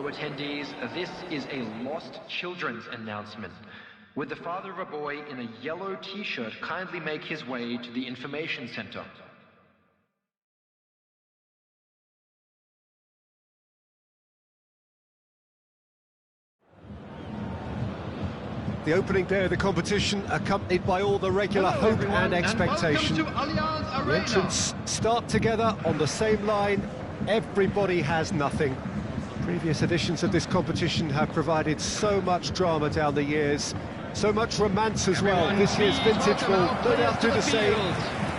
fellow attendees, this is a lost children's announcement. Would the father of a boy in a yellow t-shirt kindly make his way to the information center? The opening day of the competition, accompanied by all the regular hope and expectation. The entrants start together on the same line. Everybody has nothing. Previous editions of this competition have provided so much drama down the years, so much romance as well. This year's vintage will no doubt do the same.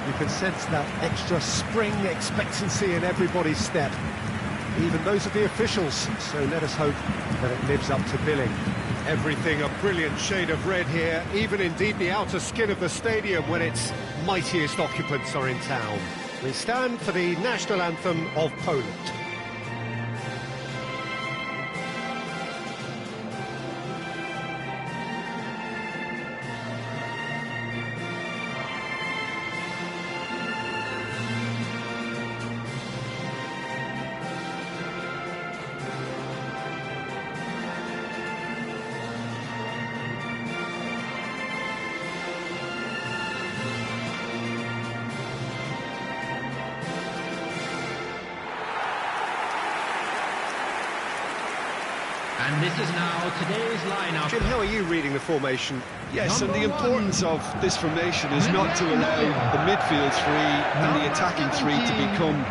You can sense that extra spring expectancy in everybody's step, even those of the officials, so let us hope that it lives up to billing. Everything a brilliant shade of red here, even indeed the outer skin of the stadium when its mightiest occupants are in town. We stand for the national anthem of Poland. And this is now today's lineup. Jim, how are you reading the formation? Yes, and the importance of this formation is not to allow the midfield three and the attacking three to become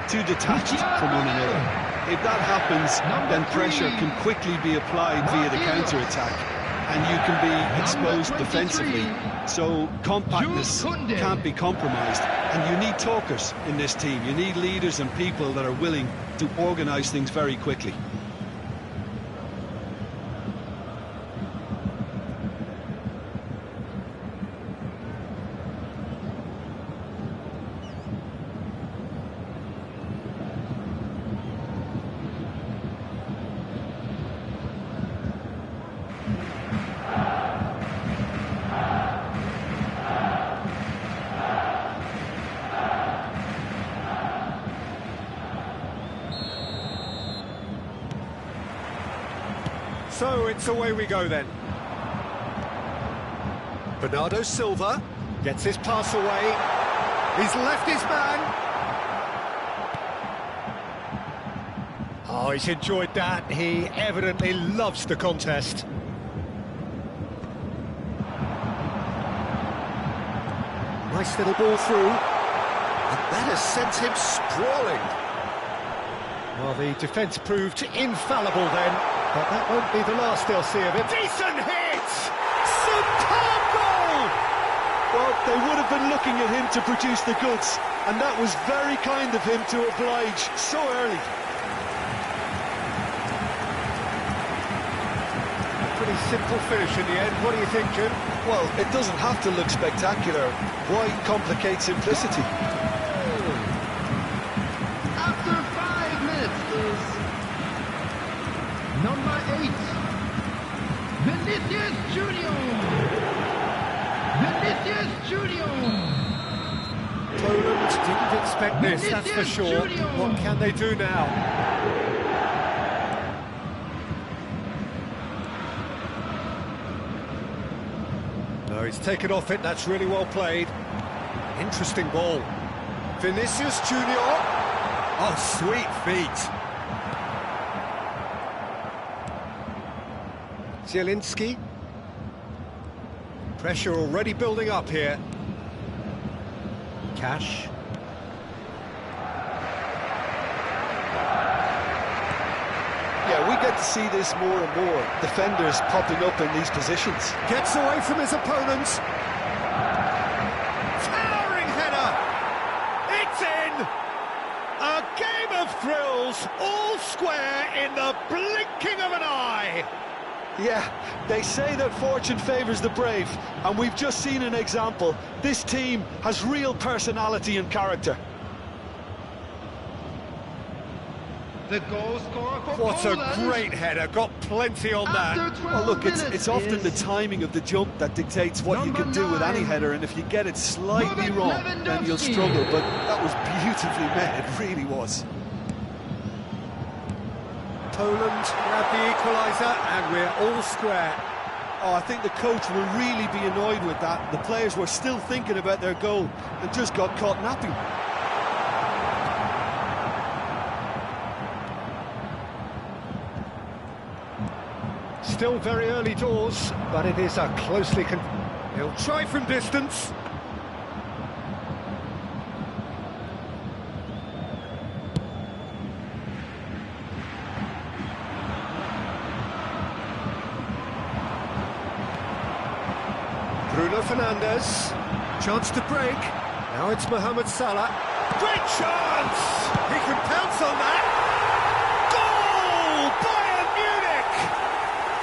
too detached from one another. If that happens, then pressure can quickly be applied via the counter-attack, and you can be exposed defensively. So compactness can't be compromised, and you need talkers in this team. You need leaders and people that are willing to organise things very quickly. So it's away we go then. Bernardo Silva gets his pass away. He's left his man. Oh, he's enjoyed that. He evidently loves the contest. Nice little ball through. And that has sent him sprawling. Well, the defence proved infallible then. But that won't be the last they'll see of it. Decent hit! Superb goal! Well, they would have been looking at him to produce the goods, and that was very kind of him to oblige so early. A pretty simple finish in the end. What do you think, Jim? Well, it doesn't have to look spectacular. Why complicate simplicity? After 5 minutes is number 8, Vinicius Junior. Vinicius Junior. Poland didn't expect this, that's for sure. What can they do now? No, he's taken off it, that's really well played. Interesting ball. Vinicius Junior. Oh, sweet feet. Zielinski. Pressure already building up here. Cash. Yeah, we get to see this more and more. Defenders popping up in these positions. Gets away from his opponents. Towering header. It's in. A game of thrills, all square in the blinking of an eye. Yeah, they say that fortune favours the brave, and we've just seen an example. This team has real personality and character. The goal scorer for What Poland. a great header, got plenty on that. After 12 Well, look, it's minutes often the is timing of the jump that dictates what you can do with any header, and if you get it slightly wrong, then you'll struggle, but that was beautifully made, it really was. Poland grab the equaliser, and we're all square. Oh, I think the coach will really be annoyed with that. The players were still thinking about their goal and just got caught napping. Still very early doors, but it is a closely... He'll try from distance. Bruno Fernandes, chance to break. Now it's Mohamed Salah. Great chance! He can pounce on that. Goal! Bayern Munich!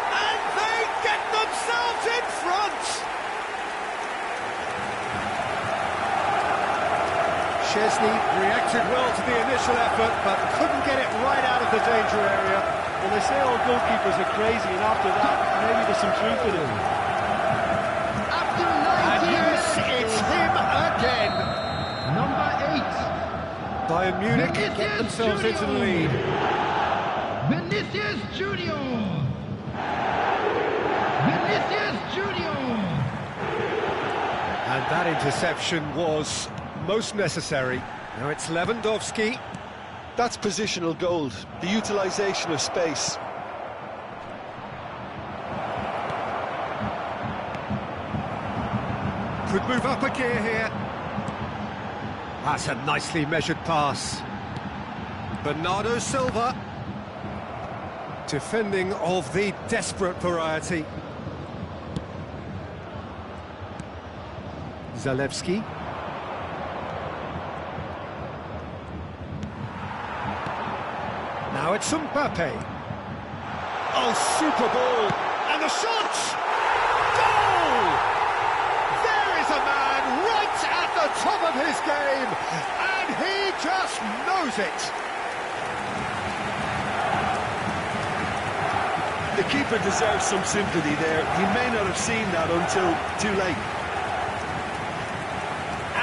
And they get themselves in front! Szczesny reacted well to the initial effort, but couldn't get it right out of the danger area. Well, they say all goalkeepers are crazy, and after that, maybe there's some truth in it. And yes, it's him again. Number 8. Bayern Munich get themselves into the lead. Vinicius Junior. Vinicius Junior. And that interception was most necessary. Now it's Lewandowski. That's positional gold, the utilisation of space. Could move up a gear here. That's a nicely measured pass. Bernardo Silva. Defending of the desperate variety. Zalewski. Now it's Mbappe. Oh, super ball. And the shot! Goal! There is a man right at the top of his game, and he just knows it. The keeper deserves some sympathy there. He may not have seen that until too late.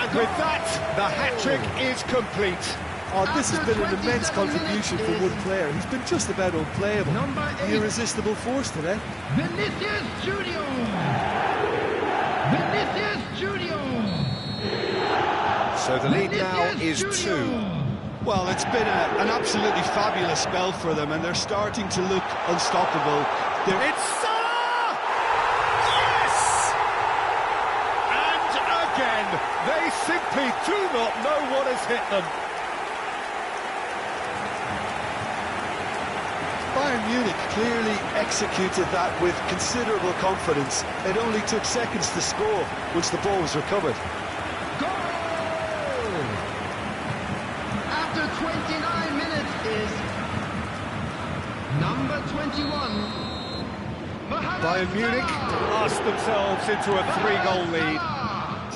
And with that, the hat-trick is complete. Oh, this has been an immense contribution for one player. He's been just about unplayable. Number 8. Irresistible force today. Vinicius Junior. Vinicius Junior. So the lead now is 2. Well, it's been an absolutely fabulous spell for them, and they're starting to look unstoppable. It's Salah! Yes! And again, they simply do not know what has hit them. Bayern Munich clearly executed that with considerable confidence. It only took seconds to score once the ball was recovered. Goal! After 29 minutes is number 21. Bayern Munich lost themselves into a 3-goal lead.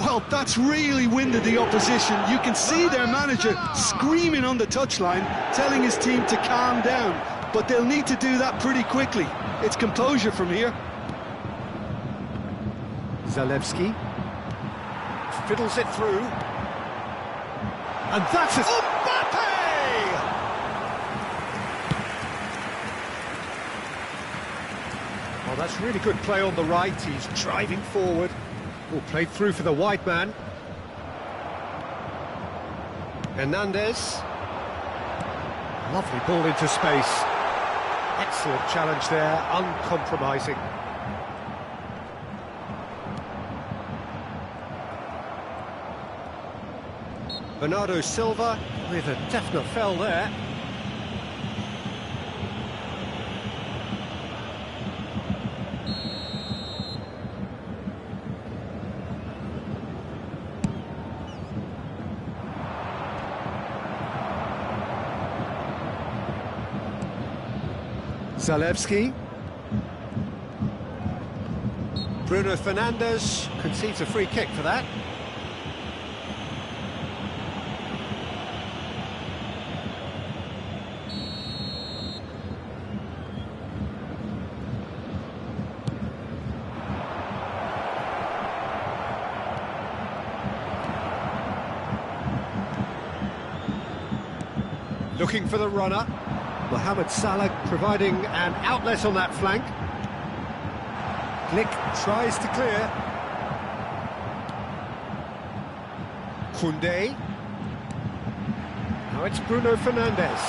Well, that's really winded the opposition. You can see their manager screaming on the touchline, telling his team to calm down. But they'll need to do that pretty quickly. It's composure from here. Zalewski fiddles it through. And that's it. Mbappe! Well, that's really good play on the right. He's driving forward. Oh, played through for the wide man. Hernandez. Lovely ball into space. Excellent challenge there, uncompromising. Bernardo Silva with a definite foul there. Zalewski. Bruno Fernandes concedes a free kick for that. Looking for the runner. Mohamed Salah providing an outlet on that flank. Glick tries to clear. Koundé. Now it's Bruno Fernandes.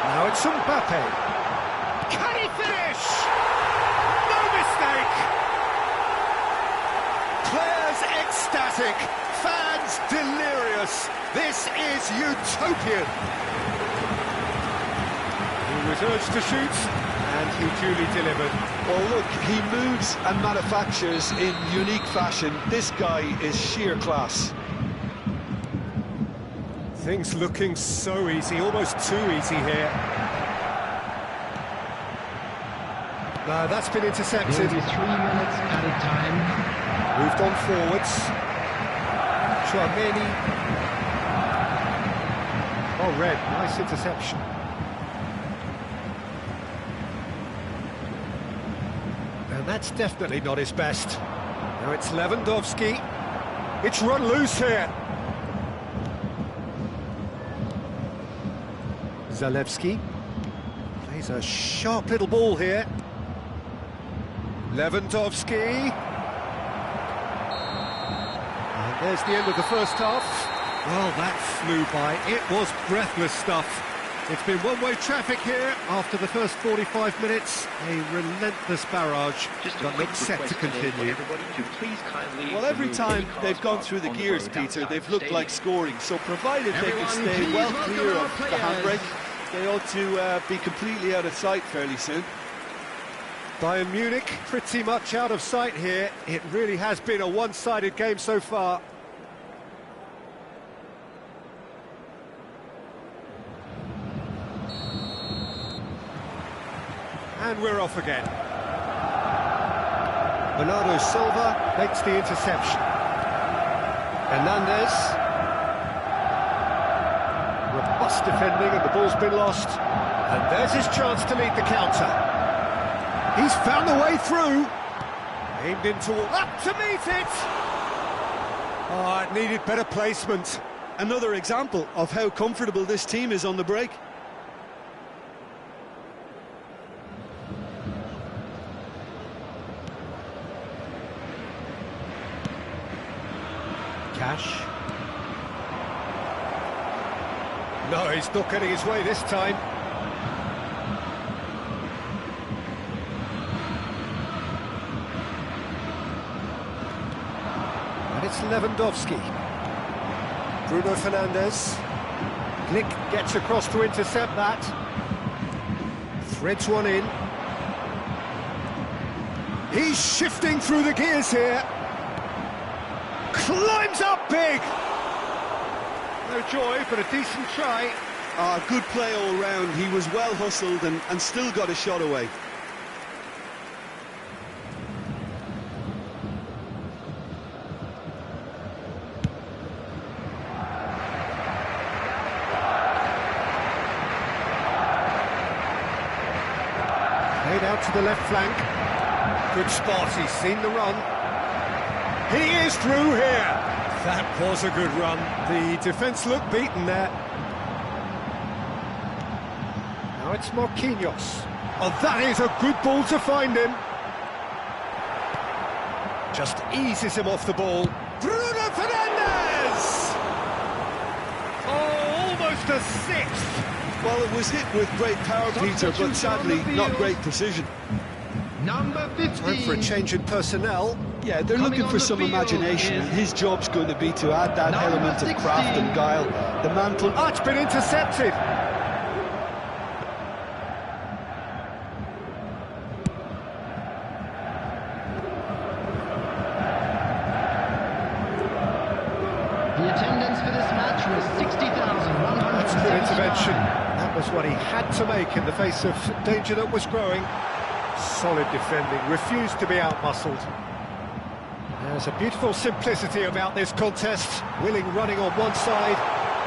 Now it's Mbappe. Can he finish? No mistake! Players ecstatic, fans delirious. This is utopian. He was urged to shoot, and he duly delivered. Well, look, he moves and manufactures in unique fashion. This guy is sheer class. Things looking so easy, almost too easy here. No, that's been intercepted. It'll be 3 minutes at a time. Moved on forwards. Chouameni. Oh, Red, nice interception. And that's definitely not his best. Now it's Lewandowski. It's run loose here. Zalewski plays a sharp little ball here. Lewandowski. And there's the end of the first half. Well, that flew by. It was breathless stuff. It's been one-way traffic here after the first 45 minutes. A relentless barrage, but looks set to continue. Well, every time they've gone through the gears, Peter, they've looked like scoring. So provided they can stay well clear of the handbrake, they ought to be completely out of sight fairly soon. Bayern Munich pretty much out of sight here. It really has been a one-sided game so far. And we're off again. Bernardo Silva makes the interception. Hernandez. Robust defending and the ball's been lost. And there's his chance to lead the counter. He's found the way through. Aimed into up to meet it. Oh, it needed better placement. Another example of how comfortable this team is on the break. Cash. No, he's not getting his way this time. And it's Lewandowski. Bruno Fernandes. Glick gets across to intercept that. Threads one in. He's shifting through the gears here. Climbs up big! No joy, but a decent try. Good play all round. He was well hustled and still got a shot away. Played out to the left flank. Good spot, he's seen the run. He is through here. That was a good run. The defence looked beaten there. Now it's Marquinhos. Oh, that is a good ball to find him. Just eases him off the ball. Bruno Fernandes! Oh, almost a sixth. Well, it was hit with great power, Peter, but sadly not great precision. Number 15. Time for a change in personnel. Yeah, they're looking for some imagination, and his job's going to be to add that element of craft and guile. The mantle... Oh, it's been intercepted! The attendance for this match was 60,100. That's a good intervention. That was what he had to make in the face of danger that was growing. Solid defending, refused to be out-muscled. There's a beautiful simplicity about this contest. Willing running on one side,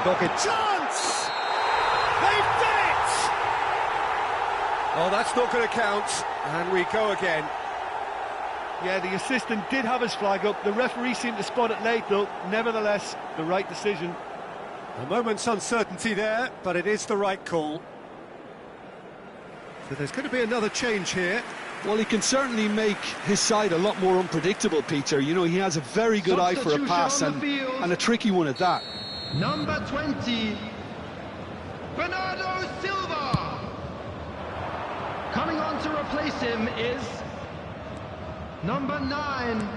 dogged chance! They've done it! Oh, that's not going to count, and we go again. Yeah, the assistant did have his flag up. The referee seemed to spot it late, though. Nevertheless, the right decision. A moment's uncertainty there, but it is the right call. So there's going to be another change here. Well, he can certainly make his side a lot more unpredictable, Peter. You know, he has a very good eye for a pass and a tricky one at that. Number 20, Bernardo Silva. Coming on to replace him is number 9.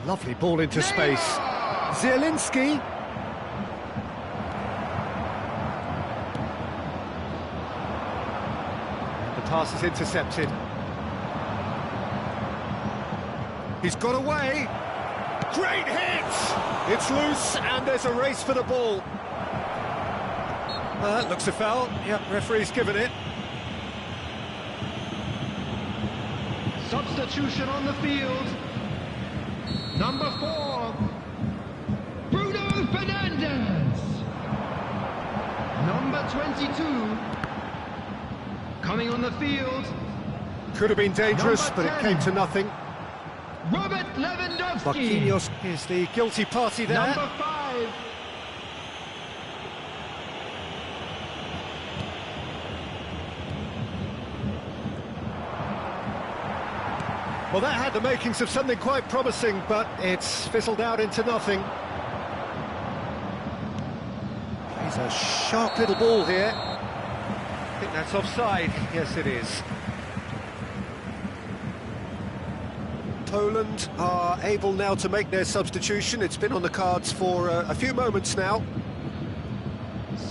Lovely ball into space. Zielinski. The pass is intercepted. He's got away. Great hit! It's loose and there's a race for the ball. That looks a foul. Yep, referee's given it. Substitution on the field. Number 4, Bruno Fernandes. Number 22, coming on the field. Could have been dangerous, Number but it 10. came to nothing. Robert Lewandowski. Marquinhos is the guilty party there. Number 5, Well, that had the makings of something quite promising, but it's fizzled out into nothing. He's a sharp little ball here. I think that's offside. Yes, it is. Poland are able now to make their substitution. It's been on the cards for a few moments now.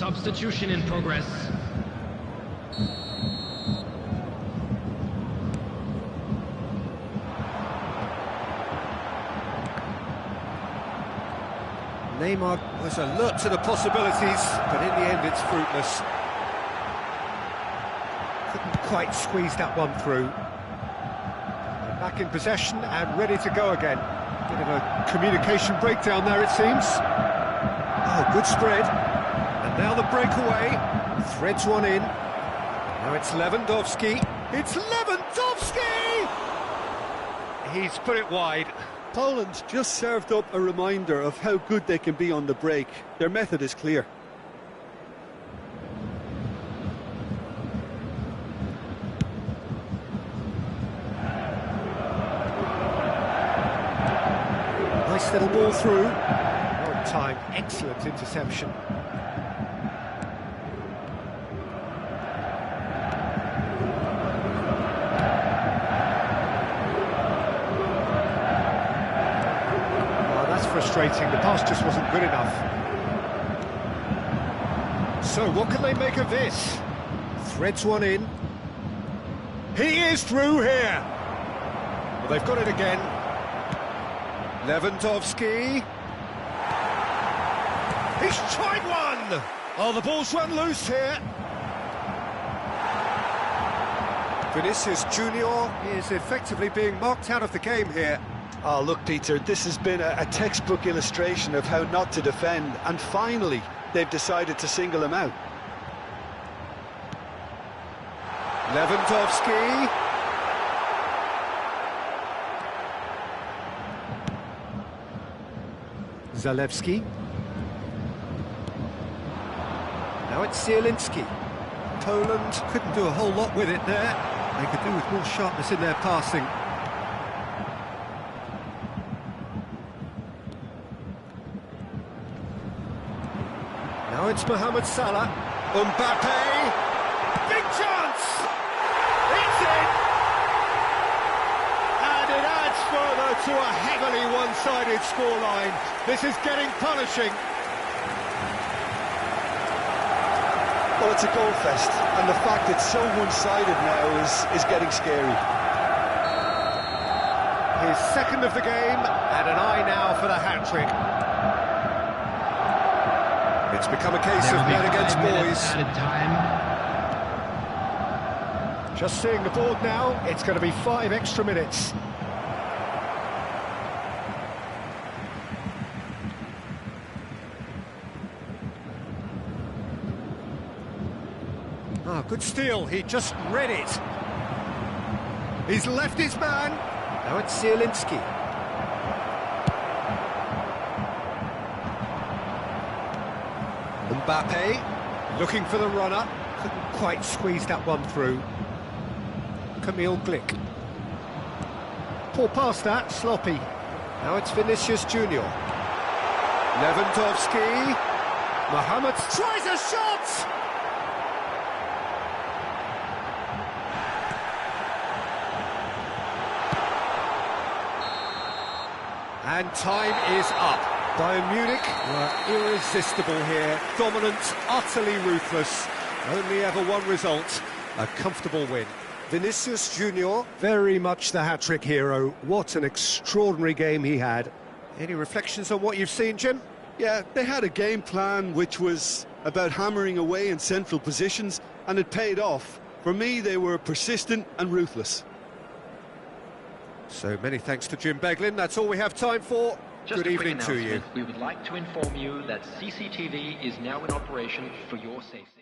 substitution in progress. Neymar was alert to the possibilities, but in the end it's fruitless. Couldn't quite squeeze that one through. They're back in possession and ready to go again. Bit of a communication breakdown there, it seems. Oh, good spread. And now the breakaway. Threads one in. Now it's Lewandowski. It's Lewandowski! He's put it wide. Poland just served up a reminder of how good they can be on the break. Their method is clear. Nice little ball through. Well timed, excellent interception. Frustrating, the pass just wasn't good enough. So what can they make of this? Threads one in. He is through here. Well, they've got it again. Lewandowski. He's tried one. Oh, the ball's run loose here. Vinicius Junior is effectively being marked out of the game here. Oh, look, Peter, this has been a textbook illustration of how not to defend, and finally, they've decided to single him out. Lewandowski. Zalewski. Now it's Zielinski. Poland couldn't do a whole lot with it there. They could do with more sharpness in their passing. Now it's Mohamed Salah. Mbappe. Big chance! It's in! And it adds further to a heavily one-sided scoreline. This is getting punishing. Well, it's a goal fest, and the fact it's so one-sided now is getting scary. His second of the game, and an eye now for the hat-trick. It's become a case of men against boys. Just seeing the board now, it's going to be 5 extra minutes. Ah, good steal, he just read it. He's left his man. Now it's Zielinski. Mbappe, looking for the runner, couldn't quite squeeze that one through. Camille Glick. Poor pass that, sloppy. Now it's Vinicius Junior. Lewandowski. Mohamed tries a shot! And time is up. Bayern Munich were irresistible here. Dominant, utterly ruthless. Only ever one result, a comfortable win. Vinicius Junior, very much the hat-trick hero. What an extraordinary game he had. Any reflections on what you've seen, Jim? Yeah, they had a game plan which was about hammering away in central positions, and it paid off. For me, they were persistent and ruthless. So many thanks to Jim Beglin. That's all we have time for. Just Good a quick evening to you. announcement. We would like to inform you that CCTV is now in operation for your safety.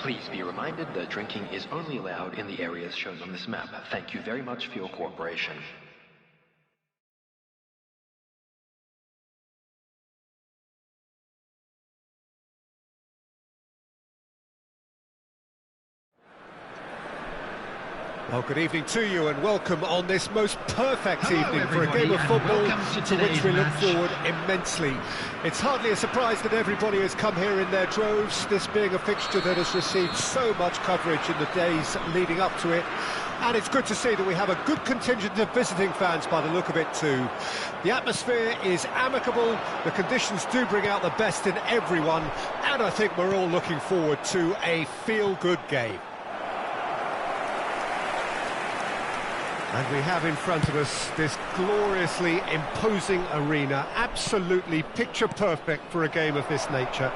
Please be reminded that drinking is only allowed in the areas shown on this map. Thank you very much for your cooperation. Well, good evening to you and welcome on this most perfect Hello, evening for a everybody, game of and football welcome to to which today's we look match. forward immensely. It's hardly a surprise that everybody has come here in their droves, this being a fixture that has received so much coverage in the days leading up to it. And it's good to see that we have a good contingent of visiting fans by the look of it too. The atmosphere is amicable, the conditions do bring out the best in everyone, and I think we're all looking forward to a feel-good game. And we have in front of us this gloriously imposing arena, absolutely picture perfect for a game of this nature.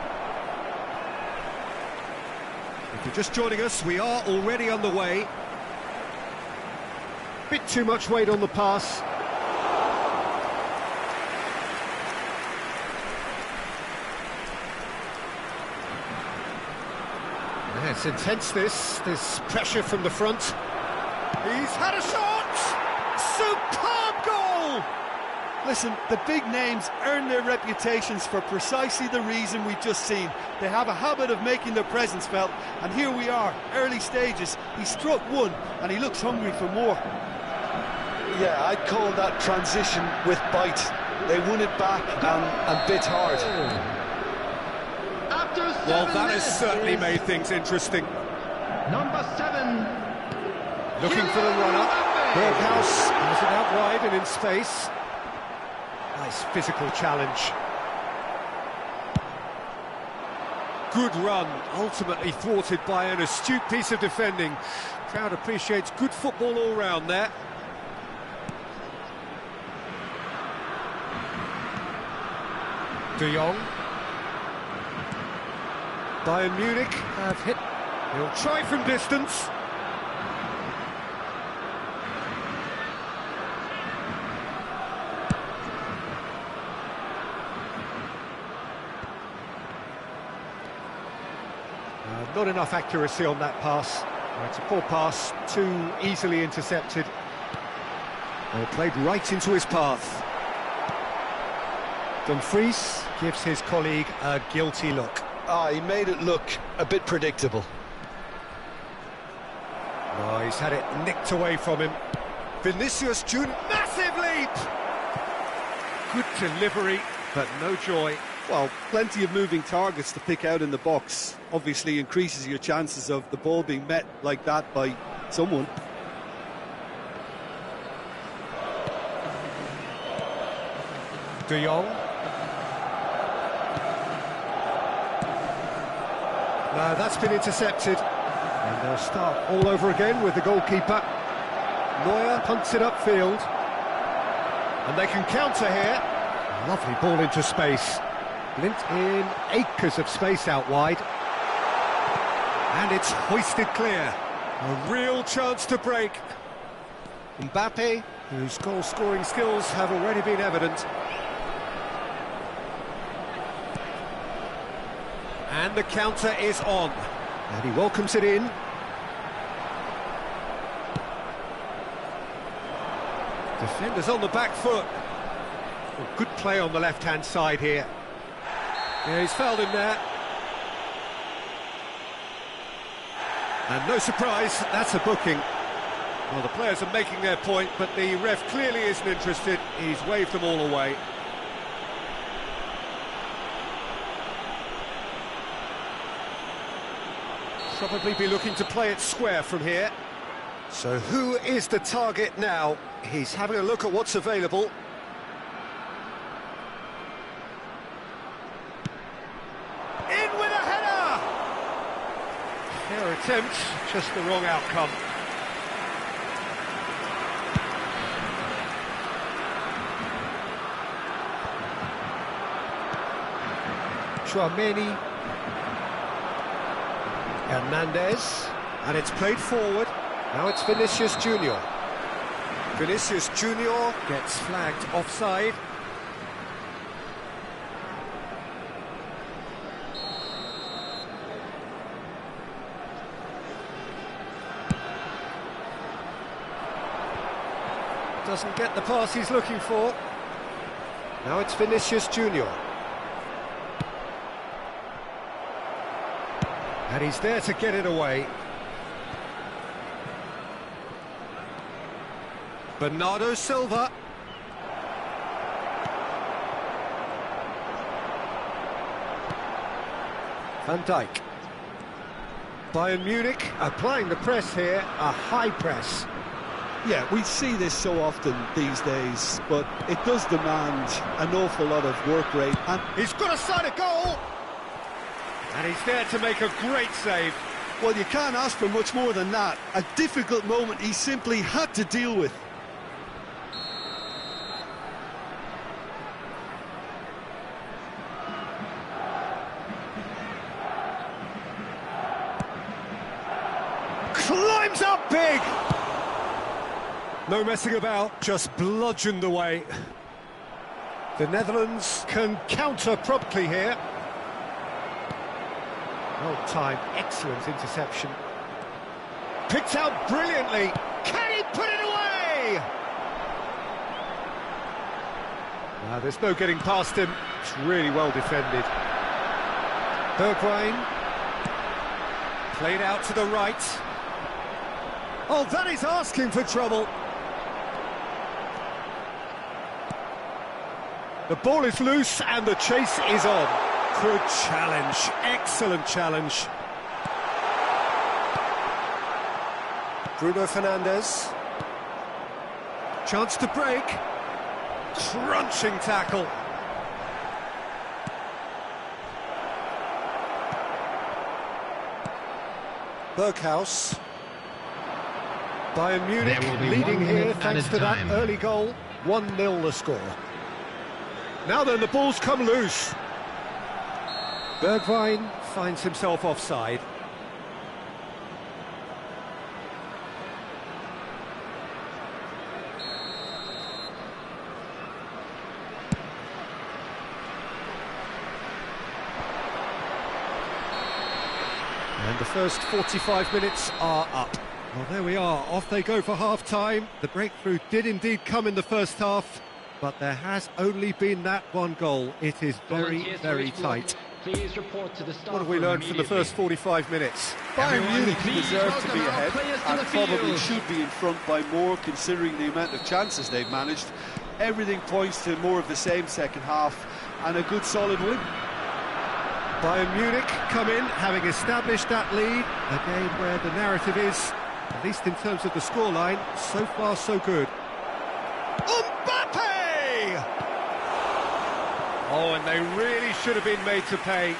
If you're just joining us, we are already on the way. Bit too much weight on the pass. Yeah, it's intense, this pressure from the front. He's had a shot! Superb goal! Listen, the big names earn their reputations for precisely the reason we've just seen. They have a habit of making their presence felt, and here we are, early stages. He struck one, and he looks hungry for more. Yeah, I'd call that transition with bite. They won it back and bit hard. After 7 Well, that has minutes certainly is made things interesting. number 7. Looking for the runner. Berghaus has it out wide and in space. Nice physical challenge. Good run, ultimately thwarted by an astute piece of defending. Crowd appreciates good football all round there. De Jong. Bayern Munich have hit. He'll try from distance. Not enough accuracy on that pass. It's a poor pass, too easily intercepted. Well, played right into his path. Dumfries gives his colleague a guilty look. He made it look a bit predictable. Oh, he's had it nicked away from him. Vinicius Junior, massive leap! Good delivery, but no joy. Well, plenty of moving targets to pick out in the box. Obviously increases your chances of the ball being met like that by someone. De Jong. No, that's been intercepted. And they'll start all over again with the goalkeeper. Neuer punts it upfield. And they can counter here. Lovely ball into space. Lint in acres of space out wide. And it's hoisted clear. A real chance to break. Mbappe, whose goal-scoring skills have already been evident. And the counter is on. And he welcomes it in. Defenders on the back foot. Oh, good play on the left-hand side here. Yeah, he's fouled him there. And no surprise, that's a booking. Well, the players are making their point, but the ref clearly isn't interested. He's waved them all away. Probably be looking to play it square from here. So who is the target now? He's having a look at what's available. In with a header! Fair attempt, just the wrong outcome. Chouameni. Hernandez, and it's played forward. Now it's Vinicius Junior. Vinicius Junior gets flagged offside. Doesn't get the pass he's looking for. Now it's Vinicius Junior. And he's there to get it away. Bernardo Silva. Van Dijk. Bayern Munich applying the press here, a high press. Yeah, we see this so often these days, but it does demand an awful lot of work rate. And he's got a side of goal! And he's there to make a great save. Well, you can't ask for much more than that. A difficult moment he simply had to deal with. Climbs up big! No messing about, just bludgeoned away. The Netherlands can counter promptly here. Well timed, excellent interception. Picked out brilliantly. Can he put it away? There's no getting past him. It's really well defended. Bergwijn. Played out to the right. Oh, that is asking for trouble. The ball is loose and the chase is on. Good challenge, excellent challenge. Bruno Fernandes. Chance to break. Crunching tackle. Berghaus. Bayern Munich leading here thanks to that early goal. 1-0 the score. Now then, the ball's come loose. Bergwijn finds himself offside. And the first 45 minutes are up. Well, there we are, off they go for half-time. The breakthrough did indeed come in the first half, but there has only been that one goal. It is very, very tight. Please report to the staff. What have we learned from the first 45 minutes? Bayern Munich deserve to be ahead and probably should be in front by more, considering the amount of chances they've managed. Everything points to more of the same second half and a good solid win. Bayern Munich come in, having established that lead. A game where the narrative is, at least in terms of the scoreline, so far so good. Mbappe! Oh, and they really should have been made to pay.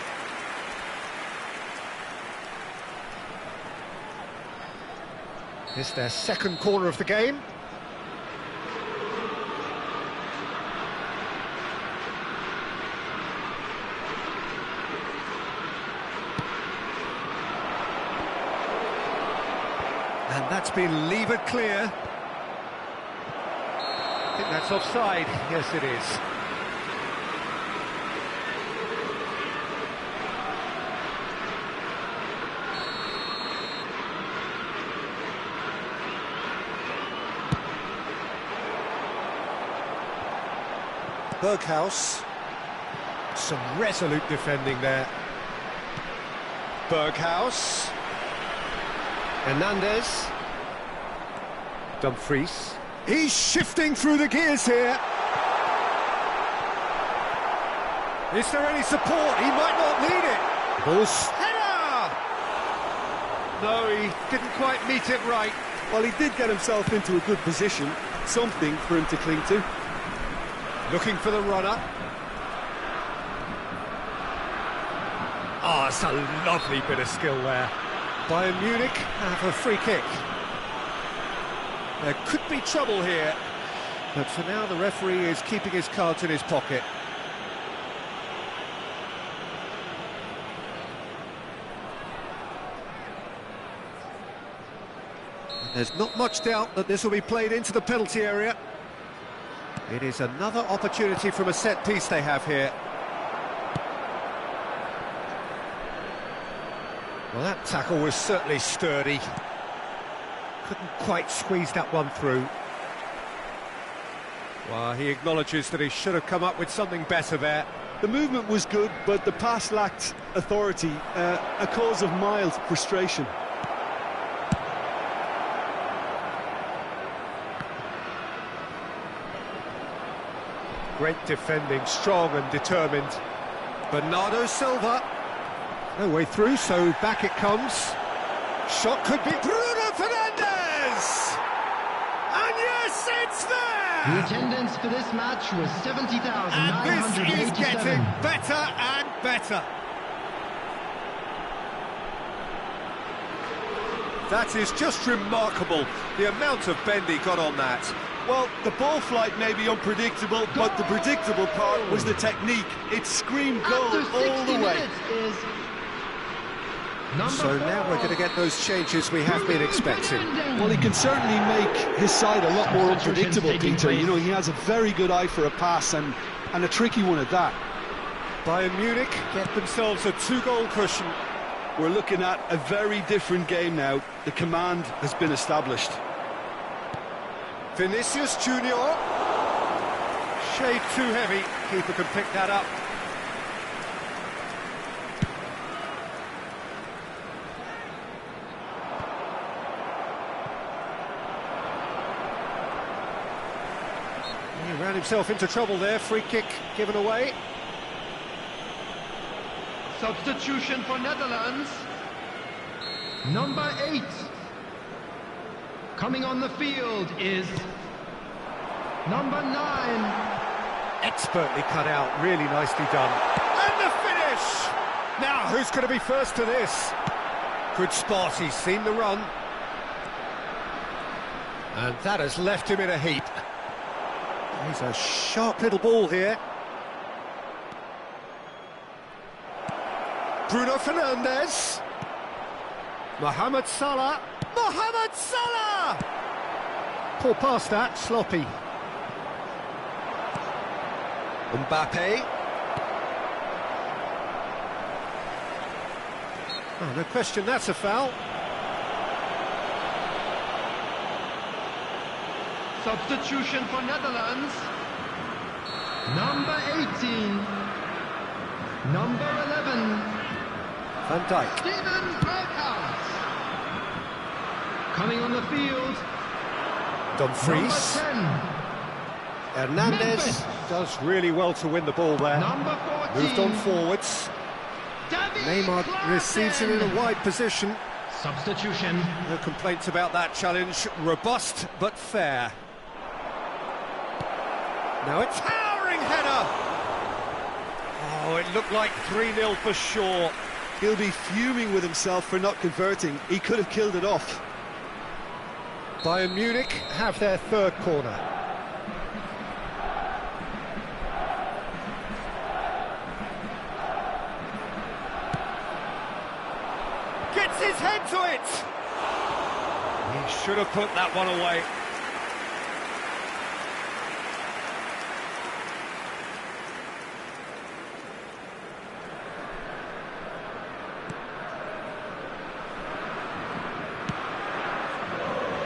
It's their second corner of the game. And that's been levered clear. I think that's offside. Yes, it is. Berghaus. Some resolute defending there. Berghaus. Hernandez. Dumfries. He's shifting through the gears here. Is there any support? He might not need it. Ball's header! No, he didn't quite meet it right. Well, he did get himself into a good position. Something for him to cling to. Looking for the runner. Oh, it's a lovely bit of skill there. Bayern Munich have a free kick. There could be trouble here, but for now the referee is keeping his cards in his pocket. There's not much doubt that this will be played into the penalty area. It is another opportunity from a set piece they have here. Well, that tackle was certainly sturdy. Couldn't quite squeeze that one through. Well, he acknowledges that he should have come up with something better there. The movement was good, but the pass lacked authority, a cause of mild frustration. Great defending, strong and determined. Bernardo Silva. No way through, so back it comes. Shot could be Bruno Fernandes! And yes, it's there! The attendance for this match was 70,987. And this is getting better and better. That is just remarkable, the amount of bend he got on that. Well, the ball flight may be unpredictable, but the predictable part was the technique. It screamed goal all the way. So now we're going to get those changes we have been expecting. Well, he can certainly make his side a lot more unpredictable, Peter. You know, he has a very good eye for a pass and a tricky one at that. Bayern Munich get themselves a 2-goal cushion. We're looking at a very different game now. The command has been established. Vinicius Junior. Shade too heavy. Keeper can pick that up. He ran himself into trouble there. Free kick given away. Substitution for Netherlands. Number 8. Coming on the field is number 9. Expertly cut out, really nicely done. And the finish! Now, who's going to be first to this? Good spot, he's seen the run. And that has left him in a heap. He's a sharp little ball here. Bruno Fernandes. Mohamed Salah. Mohamed Salah! Poor pass that, sloppy. Mbappe. Oh, no question, that's a foul. Substitution for Netherlands. Number 18. Number 11. Van Dijk. Steven Berghuis. Coming on the field. Dumfries. Number 10. Hernandez does really well to win the ball there. Number 14. Moved on forwards. David Neymar receives him in a wide position. Substitution. No complaints about that challenge. Robust but fair. Now it's towering header. Oh, it looked like 3-0 for sure. He'll be fuming with himself for not converting. He could have killed it off. Bayern Munich have their third corner. Gets his head to it! He should have put that one away.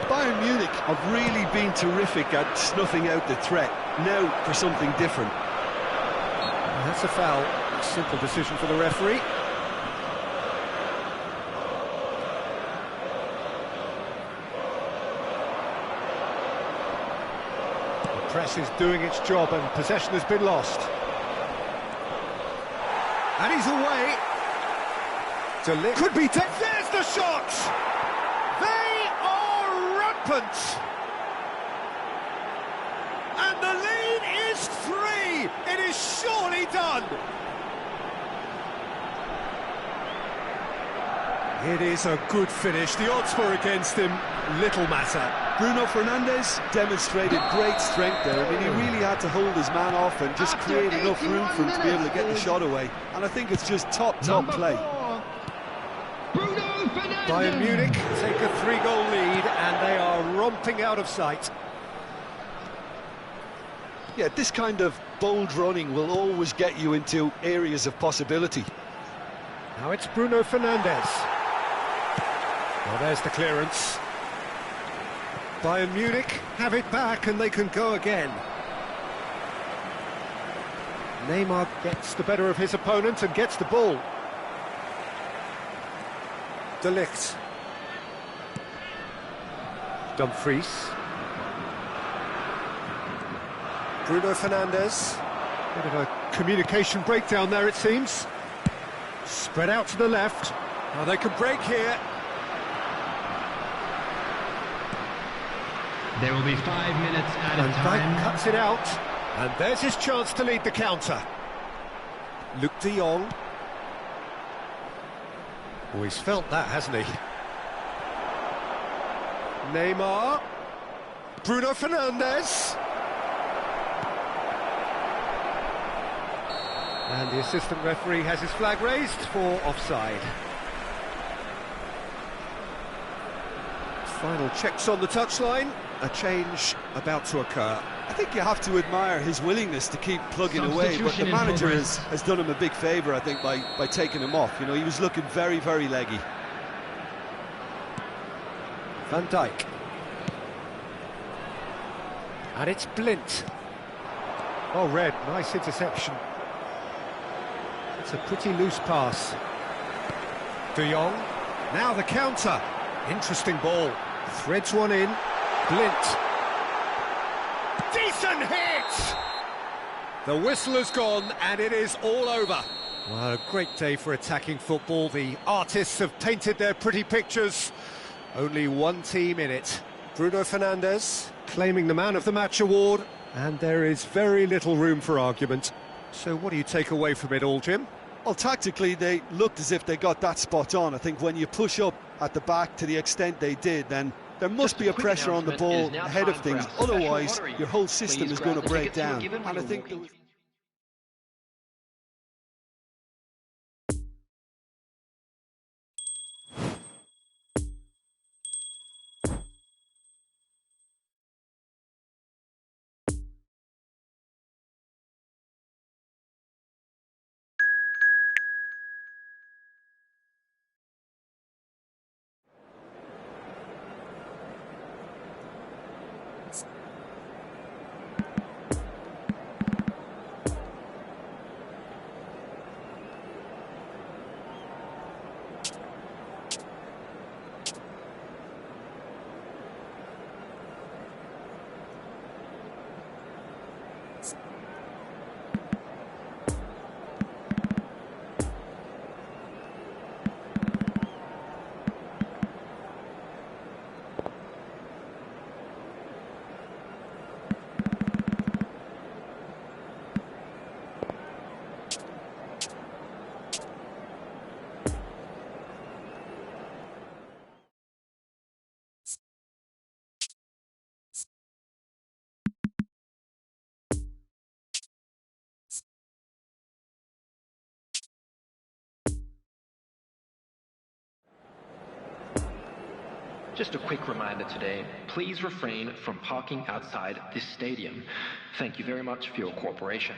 Bayern Munich have really been terrific at snuffing out the threat. Now for something different. That's a foul. Simple decision for the referee. The press is doing its job and possession has been lost. And he's away. Could be... There's the shot! They are rampant! And the lead is 3! It is surely done! It is a good finish. The odds were against him. Little matter. Bruno Fernandes demonstrated great strength there. I mean, he really had to hold his man off and just create enough room for him to be able to get the shot away. And I think it's just top play. Bruno Fernandes. Bayern Munich take a 3-goal lead and they are romping out of sight. Yeah, this kind of bold running will always get you into areas of possibility. Now it's Bruno Fernandes. Well, there's the clearance. Bayern Munich have it back and they can go again. Neymar gets the better of his opponent and gets the ball. De Ligt. Dumfries. Bruno Fernandes. Bit of a communication breakdown there, it seems. Spread out to the left. Now they can break here. There will be 5 minutes added And time. Dijk cuts it out. And there's his chance to lead the counter. Luke de Jong. Oh, he's felt that, hasn't he? Neymar. Bruno Fernandes. And the assistant referee has his flag raised for offside. Final checks on the touchline. A change about to occur. I think you have to admire his willingness to keep plugging away, but the Substitution in manager progress. has done him a big favour, I think, by taking him off. You know, he was looking very, very leggy. Van Dijk. And it's Blint. Oh, Red, nice interception. It's a pretty loose pass. De Jong. Now the counter. Interesting ball. Threads one in. Blint. Decent hit! The whistle has gone and it is all over. Well, a great day for attacking football. The artists have painted their pretty pictures. Only one team in it. Bruno Fernandes claiming the Man of the Match award, and there is very little room for argument. So what do you take away from it all, Jim? Well, tactically, they looked as if they got that spot on. I think when you push up at the back to the extent they did, then there must be a pressure on the ball ahead of things. Otherwise, your whole system is going to break down. And I think there was... Just a quick reminder today, please refrain from parking outside this stadium. Thank you very much for your cooperation.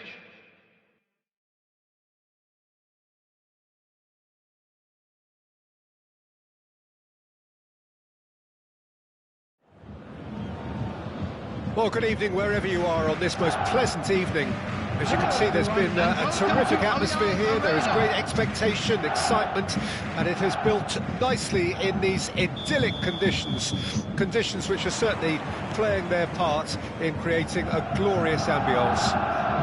Well, good evening wherever you are on this most pleasant evening. As you can see, there's been a terrific atmosphere here. There is great expectation, excitement, and it has built nicely in these idyllic conditions. Conditions which are certainly playing their part in creating a glorious ambience.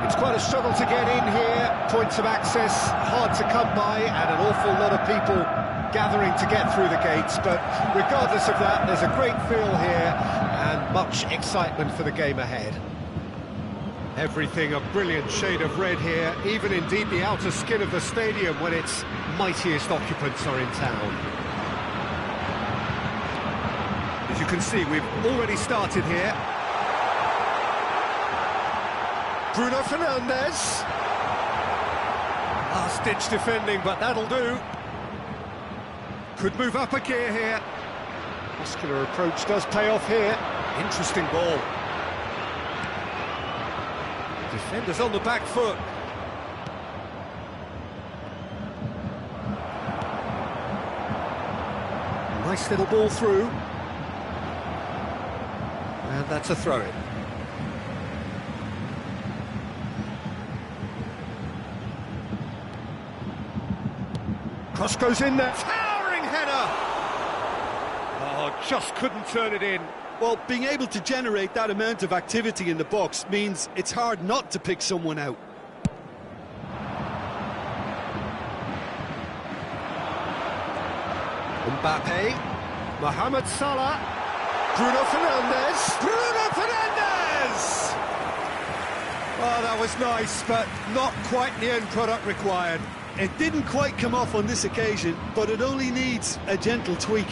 It's quite a struggle to get in here. Points of access hard to come by, and an awful lot of people gathering to get through the gates. But regardless of that, there's a great feel here and much excitement for the game ahead. Everything a brilliant shade of red here, even indeed the outer skin of the stadium when its mightiest occupants are in town. As you can see, we've already started here. Bruno Fernandes. Last-ditch defending, but that'll do. Could move up a gear here. Muscular approach does pay off here. Interesting ball. Defenders on the back foot. Nice little ball through. And that's a throw-in. Cross goes in there. Towering header! Oh, just couldn't turn it in. Well, being able to generate that amount of activity in the box means it's hard not to pick someone out. Mbappe, Mohamed Salah, Bruno Fernandes. Oh, that was nice, but not quite the end product required. It didn't quite come off on this occasion, but it only needs a gentle tweak.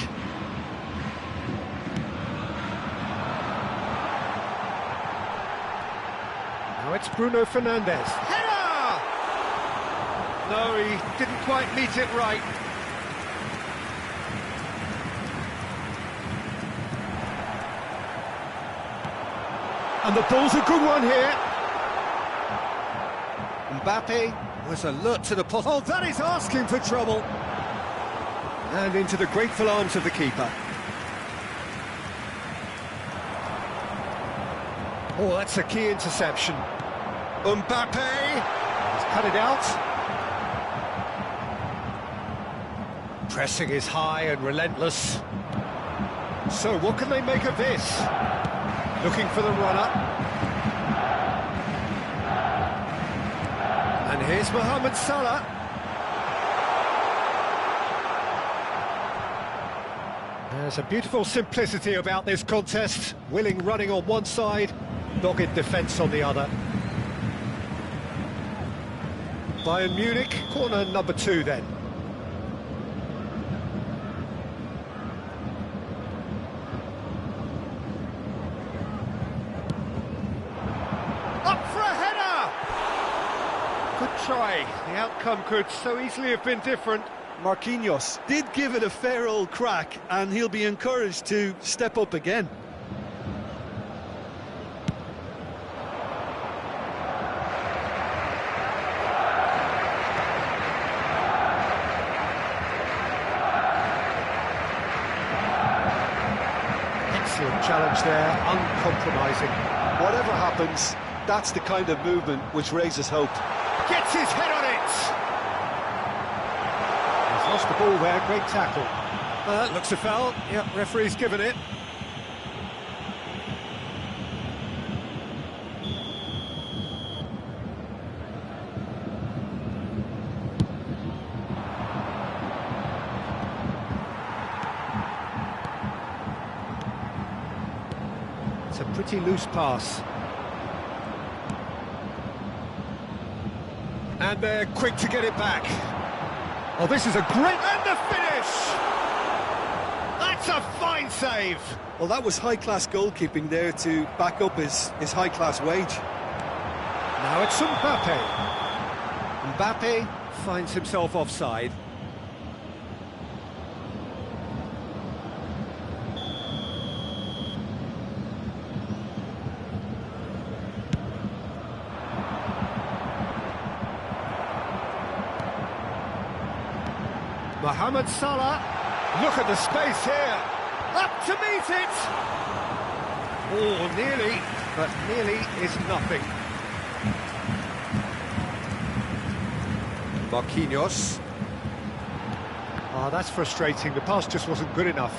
Now it's Bruno Fernandes. Header! No, he didn't quite meet it right. And the ball's a good one here. Mbappe was alert to the post. Oh, that is asking for trouble. And into the grateful arms of the keeper. Oh, that's a key interception. Mbappe! He's cut it out. Pressing is high and relentless. So, what can they make of this? Looking for the runner. And here's Mohamed Salah. There's a beautiful simplicity about this contest. Willing running on one side, dogged defence on the other. Bayern Munich, corner number 2 then. Up for a header! Good try. The outcome could so easily have been different. Marquinhos did give it a fair old crack, and he'll be encouraged to step up again. Excellent challenge there, uncompromising. Whatever happens, that's the kind of movement which raises hope. Gets his head on it! He's lost the ball there, great tackle. Looks a foul. Yep, referee's given it. It's a pretty loose pass. And they're quick to get it back. Oh, this is a great... And the finish! That's a fine save! Well, that was high-class goalkeeping there to back up his high-class wage. Now it's Mbappe. Mbappe finds himself offside. Mohamed Salah, look at the space here, up to meet it! Oh, nearly, but nearly is nothing. Marquinhos. Oh, that's frustrating, the pass just wasn't good enough.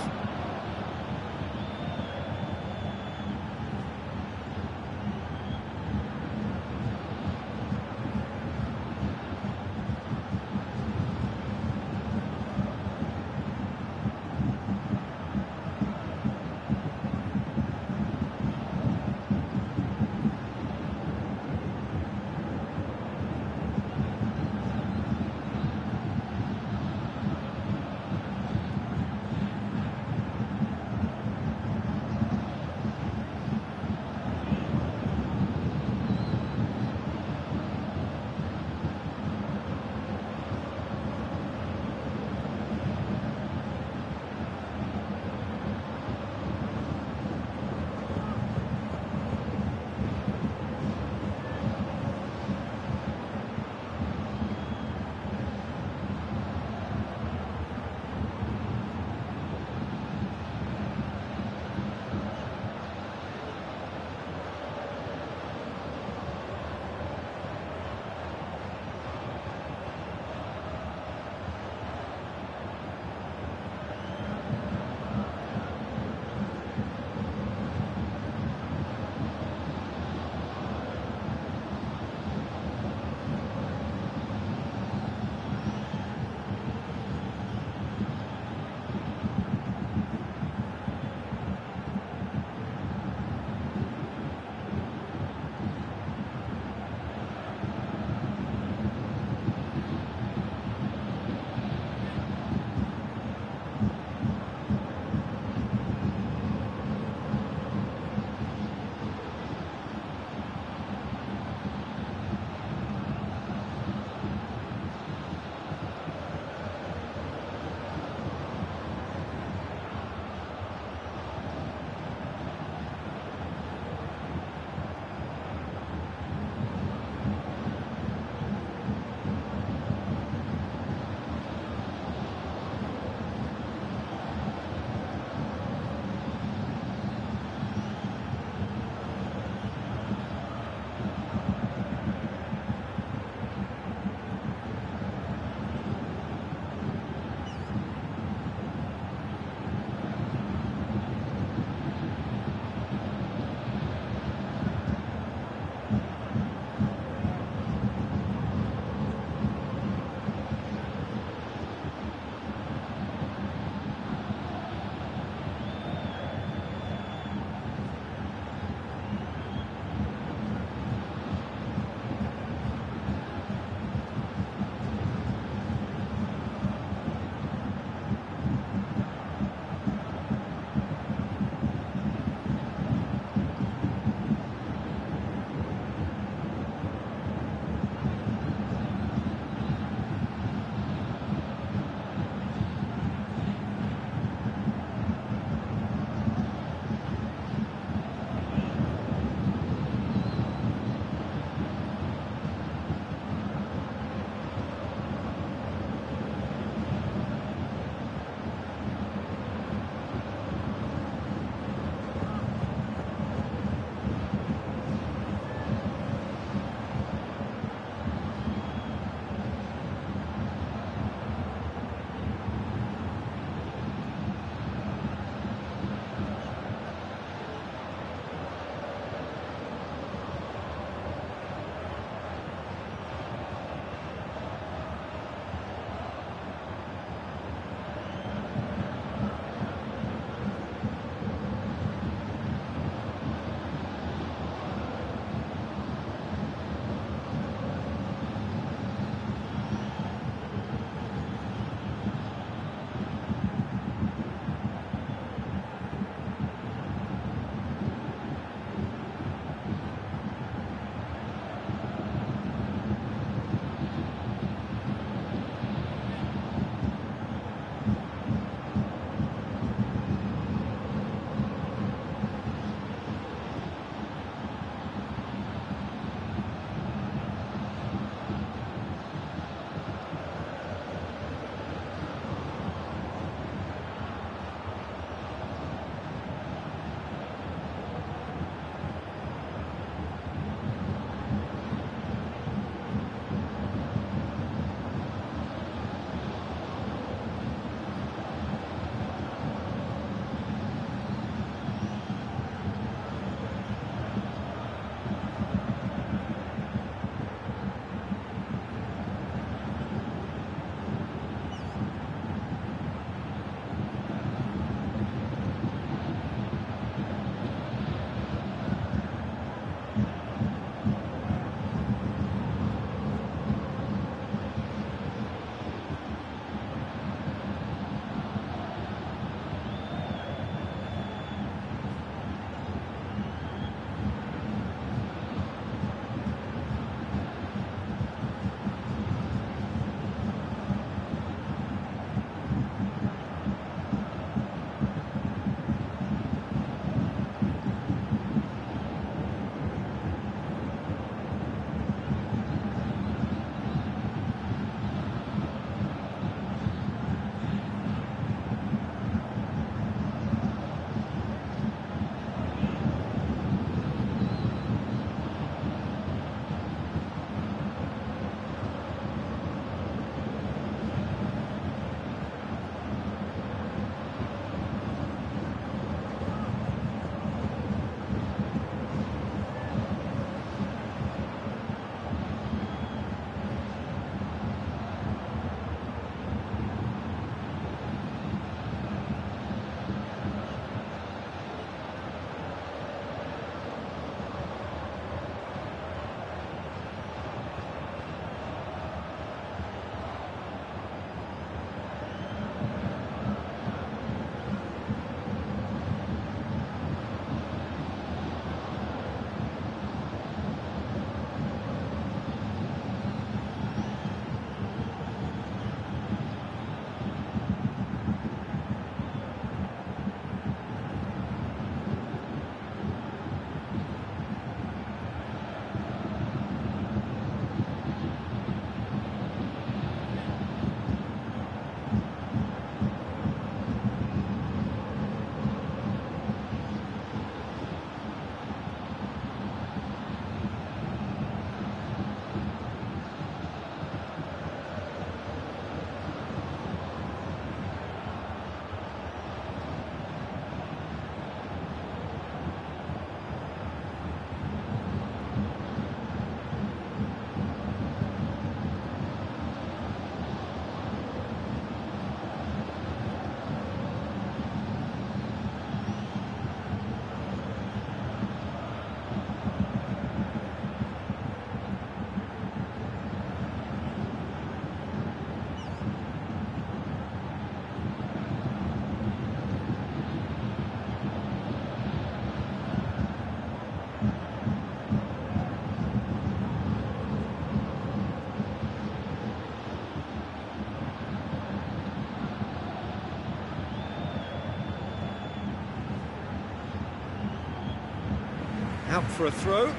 Out for a throw.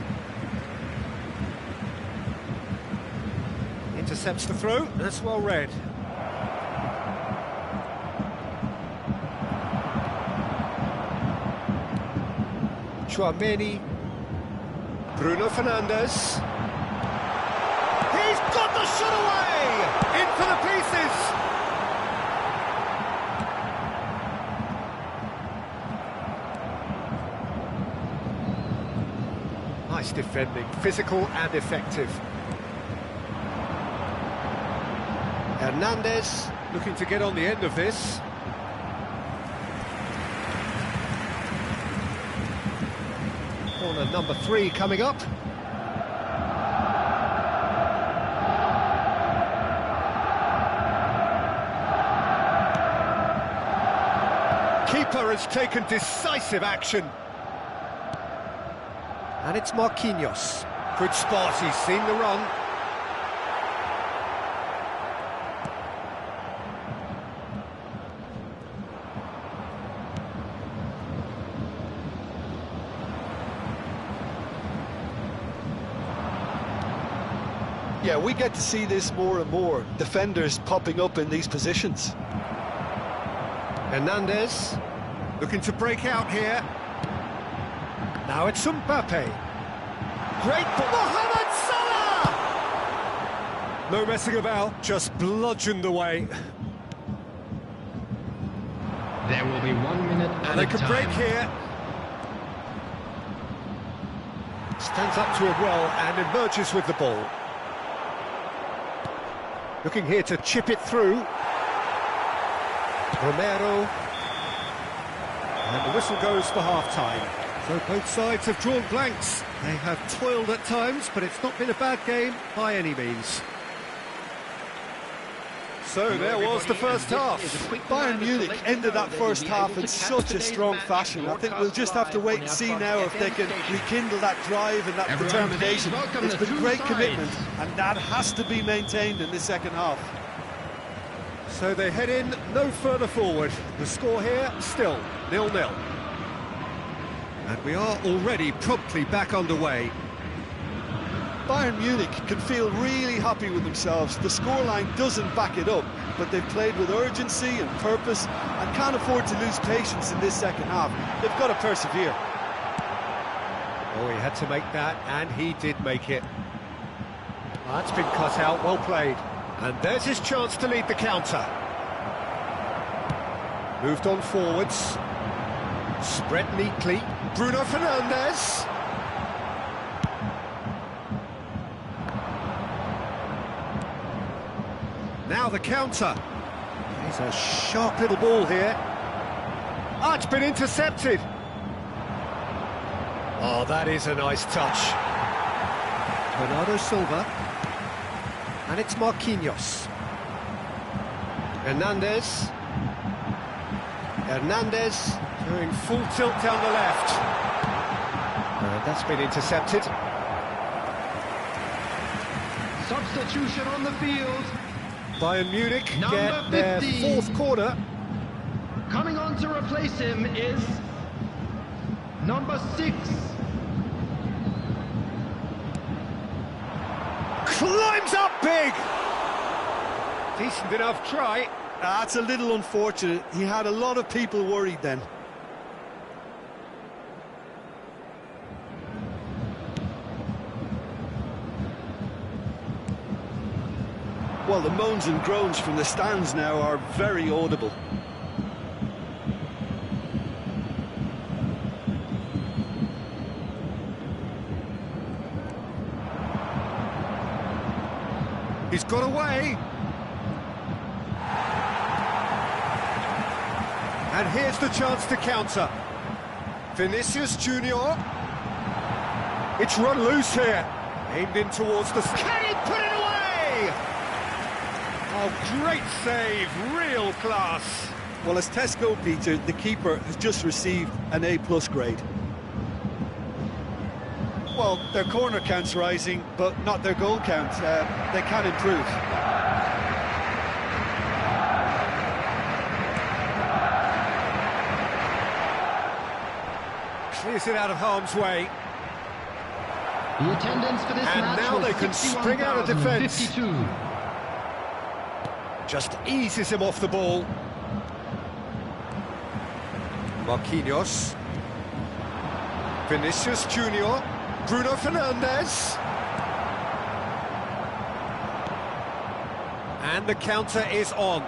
Intercepts the throw. That's well read. Chouameni. Bruno Fernandes. He's got the shot away! In for the pieces! Nice defending, physical and effective. Hernandez looking to get on the end of this. Corner number 3 coming up. Keeper has taken decisive action. And it's Marquinhos. Good spot, he's seen the run. Yeah, we get to see this more and more. Defenders popping up in these positions. Hernandez looking to break out here. Now it's Mbappe. Great ball. Mohamed Salah! No messing about, just bludgeoned away. There will be 1 minute and They could break here. Stands up to it well and emerges with the ball. Looking here to chip it through. Romero. And the whistle goes for half-time. So both sides have drawn blanks. They have toiled at times, but it's not been a bad game by any means. So there was the first half. Bayern Munich ended that first half in such a strong fashion. I think we'll just have to wait and see now if they can rekindle that drive and that determination. It's been great commitment, and that has to be maintained in the second half. So they head in no further forward. The score here still 0-0. And we are already promptly back underway. Bayern Munich can feel really happy with themselves. The scoreline doesn't back it up, but they've played with urgency and purpose and can't afford to lose patience in this second half. They've got to persevere. Oh, he had to make that, and he did make it. That's been cut out, well played. And there's his chance to lead the counter. Moved on forwards. Spread neatly. Bruno Fernandes. Now the counter. He's a sharp little ball here. Ah, it's been intercepted. Oh, that is a nice touch. Bernardo Silva. And it's Marquinhos. Hernandez. Hernandez doing full tilt down the left. And that's been intercepted. Substitution on the field. Bayern Munich Number get their 15. fourth corner. Coming on to replace him is number 6. Climbs up big! Decent enough try. That's a little unfortunate. He had a lot of people worried then. Well, the moans and groans from the stands now are very audible. He's got away. And here's the chance to counter. Vinicius Junior. It's run loose here. Aimed in towards the... Can he put it away? Oh, great save, real class. Well, as Tesco, Peter, the keeper has just received an A+ grade. Well, their corner count's rising, but not their goal count. They can improve. Clears it out of harm's way. The attendance for this And match now was they can spring out of defence. 61,052. Just eases him off the ball. Marquinhos. Vinicius Junior. Bruno Fernandes. And the counter is on.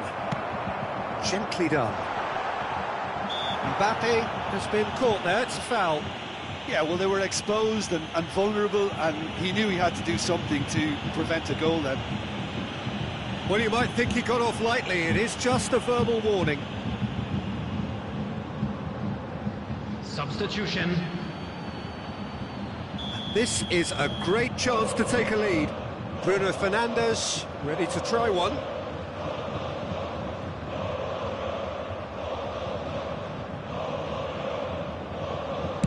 Gently done. Mbappe has been caught there, it's a foul. Yeah, well, they were exposed and vulnerable, and he knew he had to do something to prevent a goal then. Well, you might think he got off lightly, it is just a verbal warning. Substitution. This is a great chance to take a lead. Bruno Fernandes ready to try one.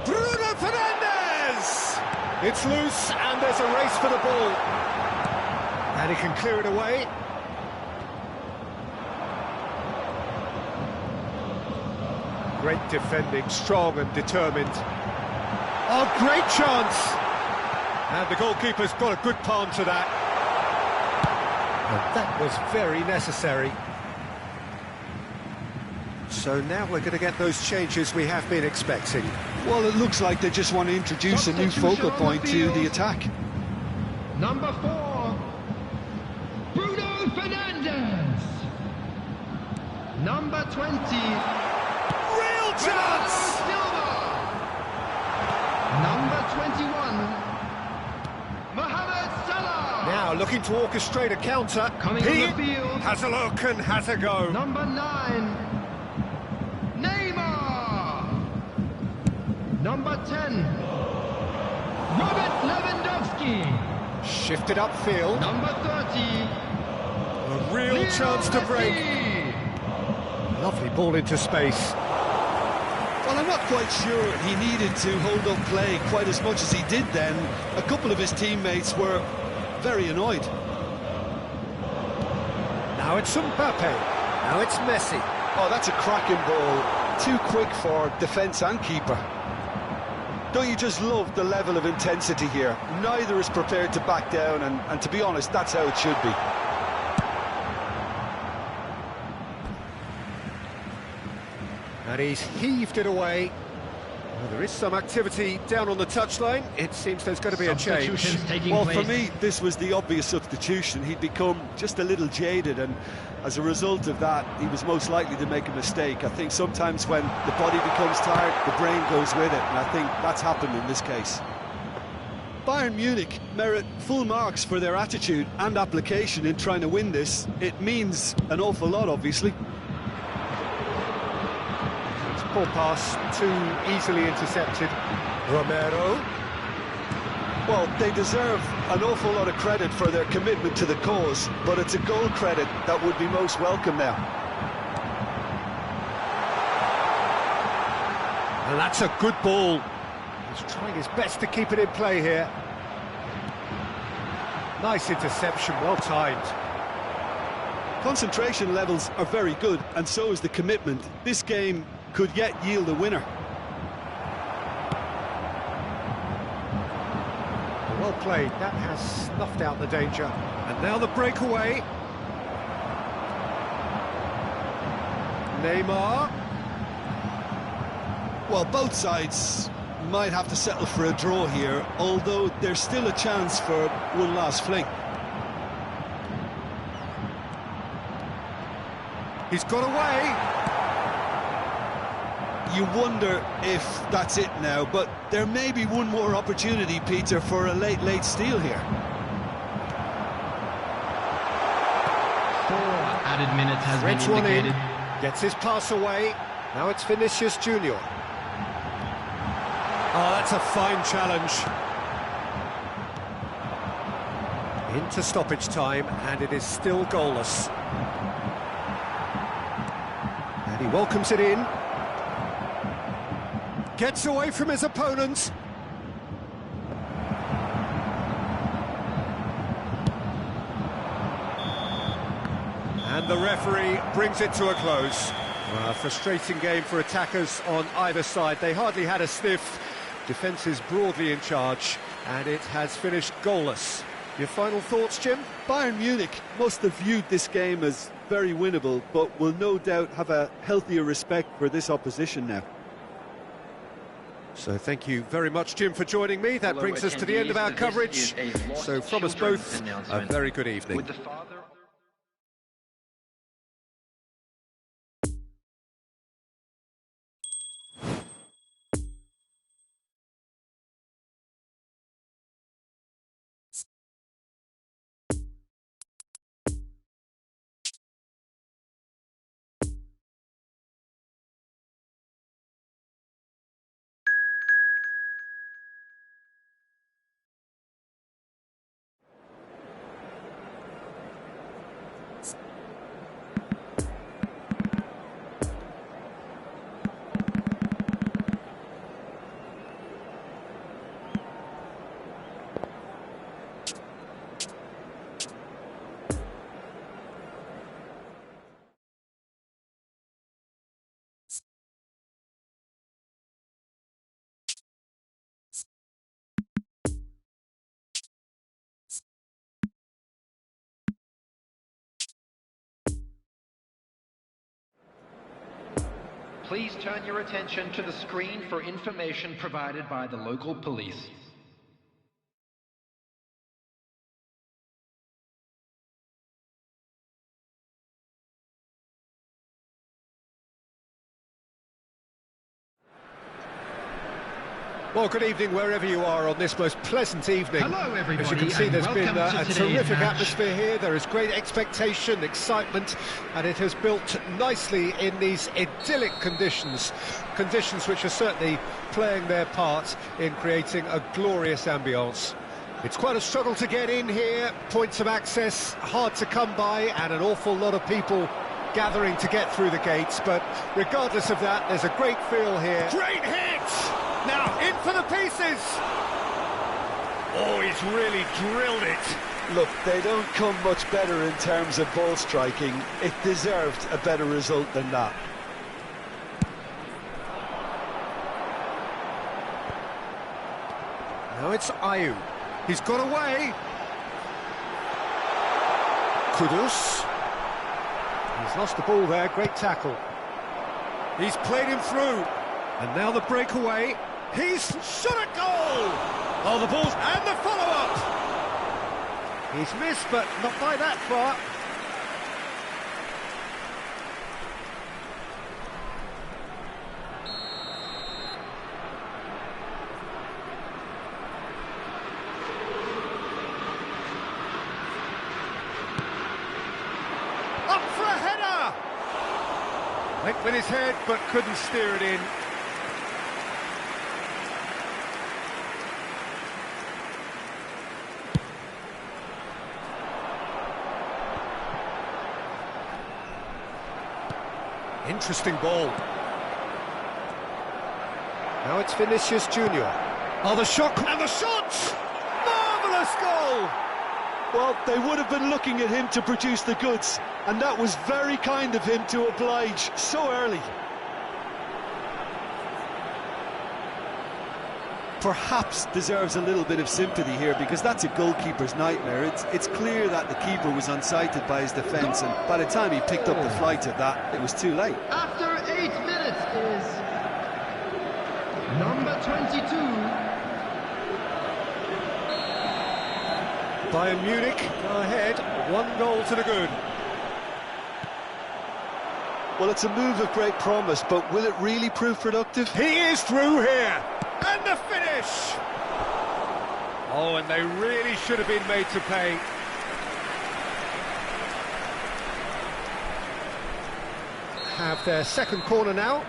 Bruno Fernandes! It's loose and there's a race for the ball. And he can clear it away. Great defending, strong and determined. Oh, great chance! And the goalkeeper's got a good palm to that. And that was very necessary. So now we're going to get those changes we have been expecting. Well, it looks like they just want to introduce a new focal point to the attack. Number 4, Bruno Fernandes. Number 20, Real chance! Silva. Number 21, Mohamed Salah. Now looking to orchestrate a counter. Coming He on the field. has a look and has a go. Number 9, Neymar. Number 10, Robert Lewandowski. Shifted upfield. Number 30, A real chance to break. Messi. Lovely ball into space. Well, I'm not quite sure he needed to hold up play quite as much as he did then. A couple of his teammates were very annoyed. Now it's Mbappe. Now it's Messi. Oh, that's a cracking ball. Too quick for defence and keeper. Don't you just love the level of intensity here? Neither is prepared to back down, and to be honest, that's how it should be. And he's heaved it away. Well, there is some activity down on the touchline. It seems there's going to be a change. Substitutions taking Well, place. for me, this was the obvious substitution. He'd become just a little jaded, and as a result of that, he was most likely to make a mistake. I think sometimes when the body becomes tired, the brain goes with it, and I think that's happened in this case. Bayern Munich merit full marks for their attitude and application in trying to win this. It means an awful lot, obviously. Poor pass, too easily intercepted. Romero. Well, they deserve an awful lot of credit for their commitment to the cause, but it's a goal credit that would be most welcome now. And that's a good ball. He's trying his best to keep it in play here. Nice interception, well timed. Concentration levels are very good, and so is the commitment. This game could yet yield a winner. Well played, that has snuffed out the danger. And now the breakaway. Neymar. Well, both sides might have to settle for a draw here, although there's still a chance for one last fling. He's got away. You wonder if that's it now, but there may be one more opportunity, Peter, for a late steal here. 4 added minutes has Threads been one in, indicated. gets his pass away. Now it's Vinicius Junior. Oh, that's a fine challenge. Into stoppage time, and it is still goalless. And he welcomes it in. Gets away from his opponent. And the referee brings it to a close. Well, a frustrating game for attackers on either side. They hardly had a sniff. Defence is broadly in charge. and it has finished goalless. Your final thoughts, Jim? Bayern Munich must have viewed this game as very winnable, but will no doubt have a healthier respect for this opposition now. So thank you very much, Jim, for joining me. That brings us to the end of our coverage. So from us both, a very good evening. With the father Please turn your attention to the screen for information provided by the local police. Well, good evening wherever you are on this most pleasant evening. Hello, everybody, As you can see, and there's been welcome a to today's terrific match. atmosphere here. There is great expectation, excitement, and it has built nicely in these idyllic conditions. Conditions which are certainly playing their part in creating a glorious ambience. It's quite a struggle to get in here, points of access hard to come by, and an awful lot of people gathering to get through the gates. But regardless of that, there's a great feel here. Great hit! Now, in for the pieces! Oh, he's really drilled it. Look, they don't come much better in terms of ball striking. It deserved a better result than that. Now it's Ayew. He's got away. Kudus. He's lost the ball there, great tackle. He's played him through. And now the breakaway. He's shot at goal! Oh, the ball's... and the follow-up! He's missed, but not by that far. Up for a header! Went with his head, but couldn't steer it in. Interesting ball. Now it's Vinicius Junior. Oh, the shot, and the shot! Marvellous goal! Well, they would have been looking at him to produce the goods, and that was very kind of him to oblige so early. Perhaps deserves a little bit of sympathy here, because that's a goalkeeper's nightmare. It's clear that the keeper was unsighted by his defence, and by the time he picked up the flight of that, it was too late. After 8 minutes is number 22. Bayern Munich go ahead, 1 goal to the good. Well, it's a move of great promise, but will it really prove productive? He is through here, and the finish! Oh, and they really should have been made to pay. Have their second corner now.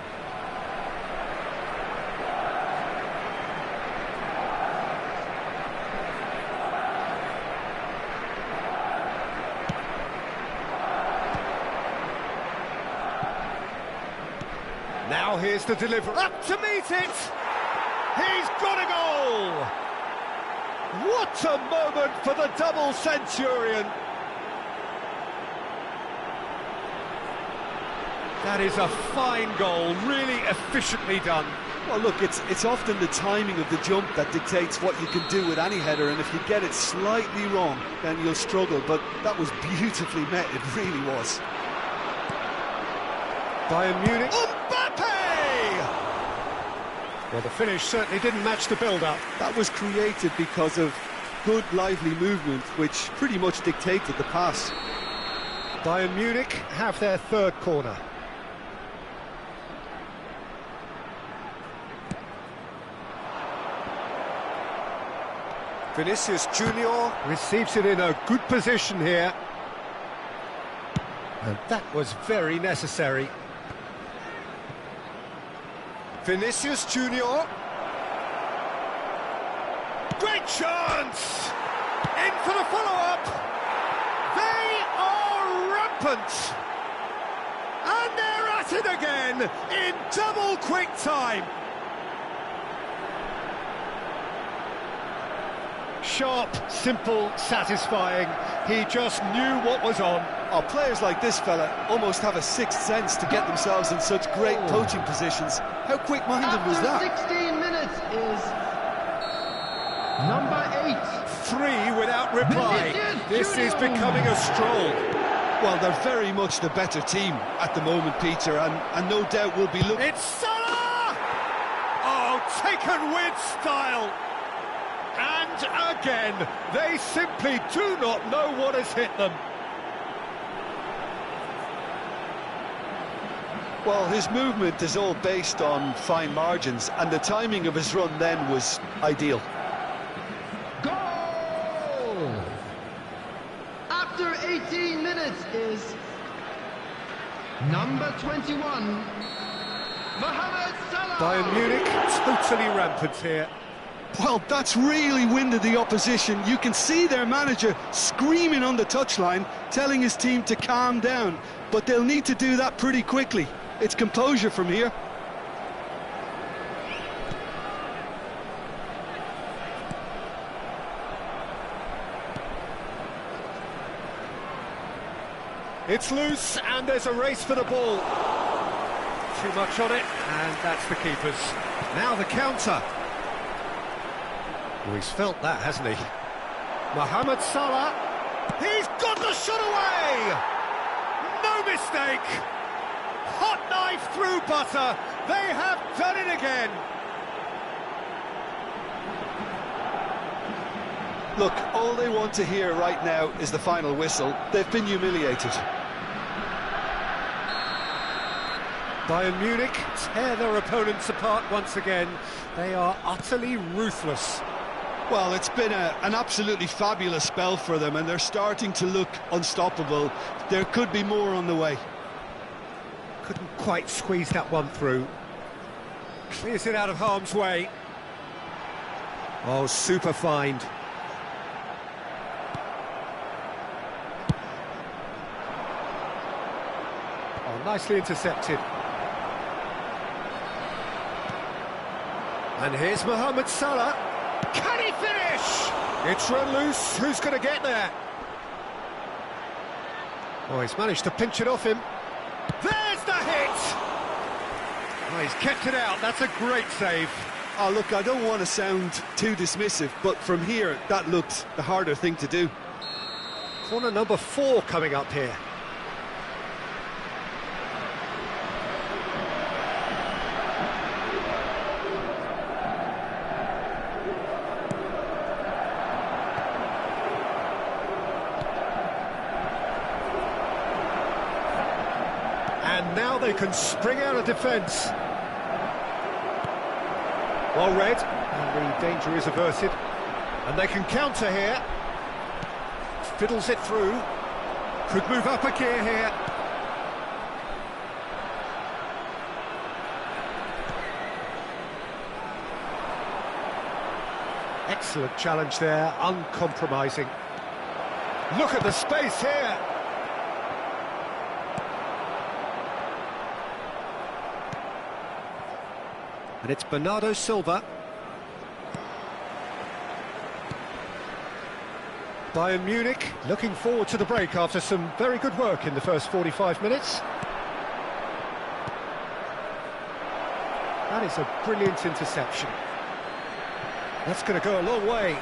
Now here's the delivery. Up to meet it! He's got a goal! What a moment for the double centurion! That is a fine goal, really efficiently done. Well, look, it's often the timing of the jump that dictates what you can do with any header, and if you get it slightly wrong, then you'll struggle. But that was beautifully met, it really was. Bayern Munich. Mbappe! Well, the finish certainly didn't match the build-up. That was created because of good, lively movement, which pretty much dictated the pass. Bayern Munich have their third corner. Vinicius Junior receives it in a good position here. And that was very necessary. Vinicius Junior. Great chance! In for the follow-up! They are rampant! And they're at it again in double quick time! Sharp, simple, satisfying. He just knew what was on. Oh, players like this fella almost have a sixth sense to get themselves in such great poaching positions. How quick-minded was that? After 16 minutes is number 8. 3 without reply. This is becoming a stroll. Well, they're very much the better team at the moment, Peter, and no doubt will be looking... It's Salah! Oh, taken with style. And again, they simply do not know what has hit them. Well, his movement is all based on fine margins, and the timing of his run then was ideal. Goal! After 18 minutes is number 21, Mohamed Salah. Bayern Munich totally rampant here. Well, that's really winded the opposition. You can see their manager screaming on the touchline, telling his team to calm down. But they'll need to do that pretty quickly. It's composure from here. It's loose, and there's a race for the ball. Too much on it, and that's the keeper's. Now the counter. Well, he's felt that, hasn't he? Mohamed Salah. He's got the shot away! No mistake! Hot knife through butter. They have done it again. Look, all they want to hear right now is the final whistle. They've been humiliated. Bayern Munich tear their opponents apart once again. They are utterly ruthless. Well, it's been an absolutely fabulous spell for them, and they're starting to look unstoppable. There could be more on the way. Couldn't quite squeeze that one through. Clears it out of harm's way. Oh, super find. Oh, nicely intercepted. And here's Mohamed Salah. Can he finish? It's run loose. Who's going to get there? Oh, he's managed to pinch it off him. There's the hit! Oh, he's kept it out. That's a great save. Oh, look, I don't want to sound too dismissive, but from here, that looked the harder thing to do. Corner number 4 coming up here. And now they can spring out of defence. Well read, and the danger is averted. And they can counter here. Fiddles it through. Could move up a gear here. Excellent challenge there, uncompromising. Look at the space here. And it's Bernardo Silva. Bayern Munich looking forward to the break after some very good work in the first 45 minutes. That That is a brilliant interception. That's going to go a long way.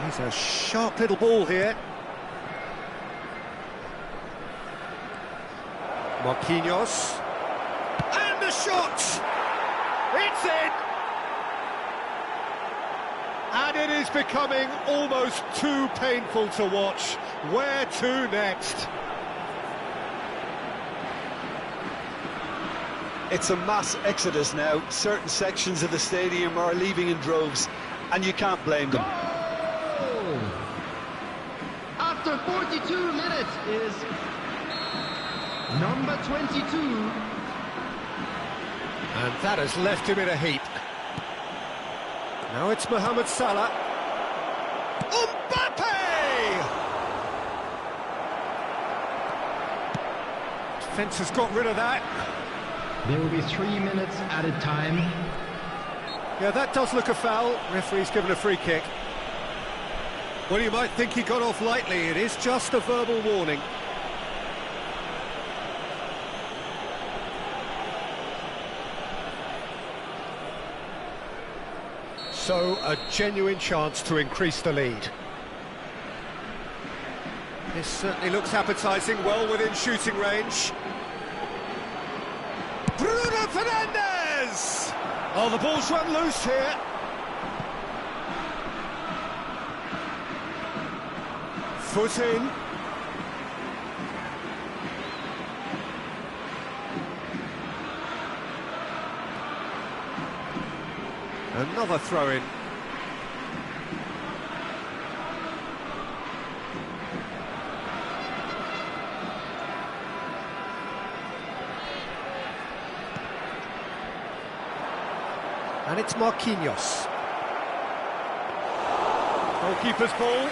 He's a sharp little ball here. Marquinhos. And the shot! It's in! And it is becoming almost too painful to watch. Where to next? It's a mass exodus now. Certain sections of the stadium are leaving in droves, and you can't blame them. Goal! After 42 minutes is number 22. And that has left him in a heap. Now it's Mohamed Salah. Mbappe! Defence has got rid of that. There will be 3 minutes added time. Yeah, that does look a foul. Referee's given a free kick. Well, you might think he got off lightly. It is just a verbal warning. So, a genuine chance to increase the lead. This certainly looks appetising, well within shooting range. Bruno Fernandes! Oh, the ball's run loose here. Foot in. Another throw-in. And it's Marquinhos. Goalkeeper's ball.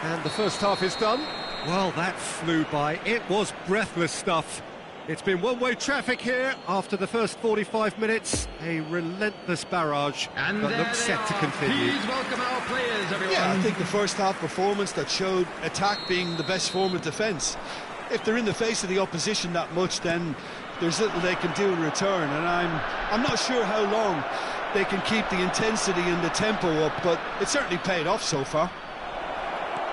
And the first half is done. Well, that flew by. It was breathless stuff. It's been one-way traffic here after the first 45 minutes. A relentless barrage that looks set to continue. Please welcome our players, everyone. Yeah, I think the first half performance that showed attack being the best form of defence. If they're in the face of the opposition that much, then there's little they can do in return, and I'm not sure how long they can keep the intensity and the tempo up, but it certainly paid off so far.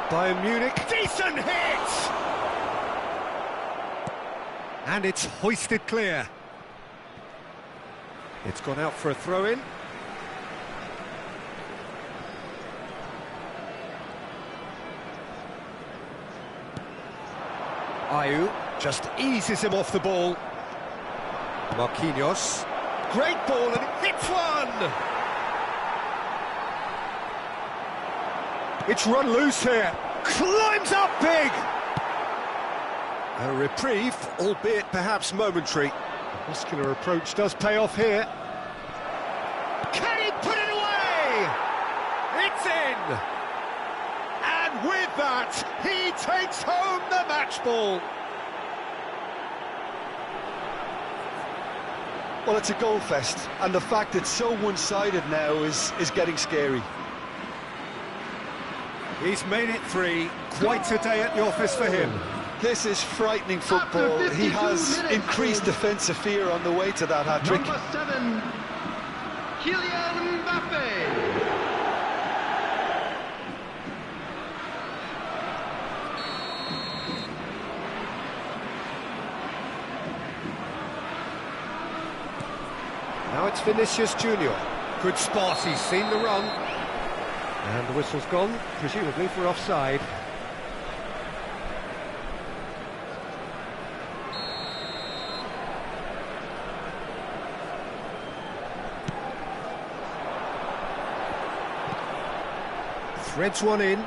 Bayern Munich, decent hit! And it's hoisted clear. It's gone out for a throw-in. Ayew just eases him off the ball. Marquinhos, great ball and hits one! It's run loose here, climbs up big! A reprieve, albeit perhaps momentary. The muscular approach does pay off here. Can he put it away? It's in! And with that, he takes home the match ball. Well, it's a goal fest, and the fact it's so one-sided now is getting scary. He's made it 3. Quite a day at the office for him. This is frightening football. He has increased defensive fear on the way to that hat-trick. Number 7, Kylian Mbappe. Now it's Vinicius Junior. Good spot, he's seen the run. And the whistle's gone, presumably for offside. Threads one in.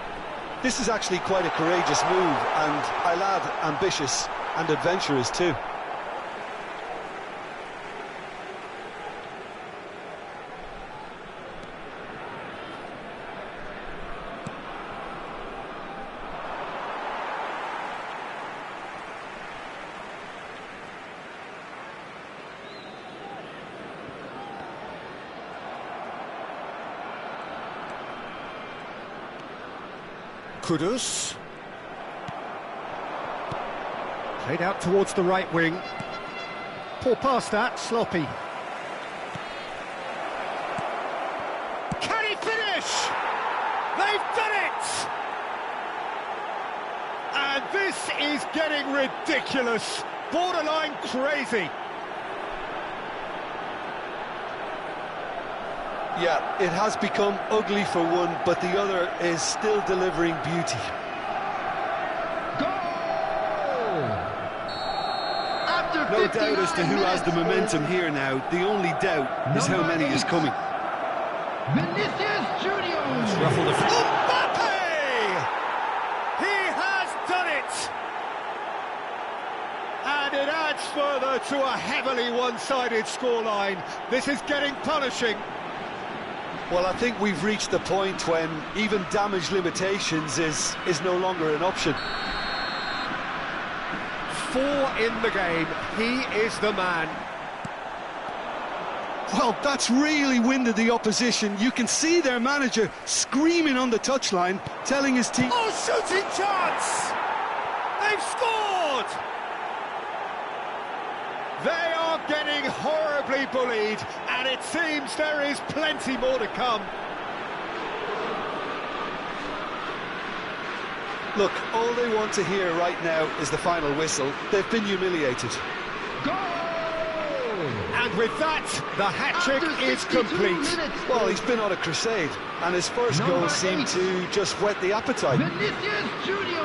This is actually quite a courageous move, and I'll add ambitious and adventurous too. Kudus. Played out towards the right wing. Poor pass that, sloppy. Can he finish? They've done it! And this is getting ridiculous, borderline crazy. Yeah, it has become ugly for one, but the other is still delivering beauty. No doubt as to who has the momentum here now. The only doubt is how many is coming. Vinicius Junior. Ruffled the Mbappe! He has done it! And it adds further to a heavily one-sided scoreline. This is getting punishing. Well, I think we've reached the point when even damage limitations is no longer an option. 4 in the game, he is the man. Well, that's really winded the opposition. You can see their manager screaming on the touchline, telling his team... Oh, shooting chance! They've scored! They are getting horribly bullied, and it seems there is plenty more to come. Look, all they want to hear right now is the final whistle. They've been humiliated. Goal! And with that, the hat-trick is complete. Well, he's been on a crusade, and his first goal seemed to just whet the appetite. Vinicius Junior.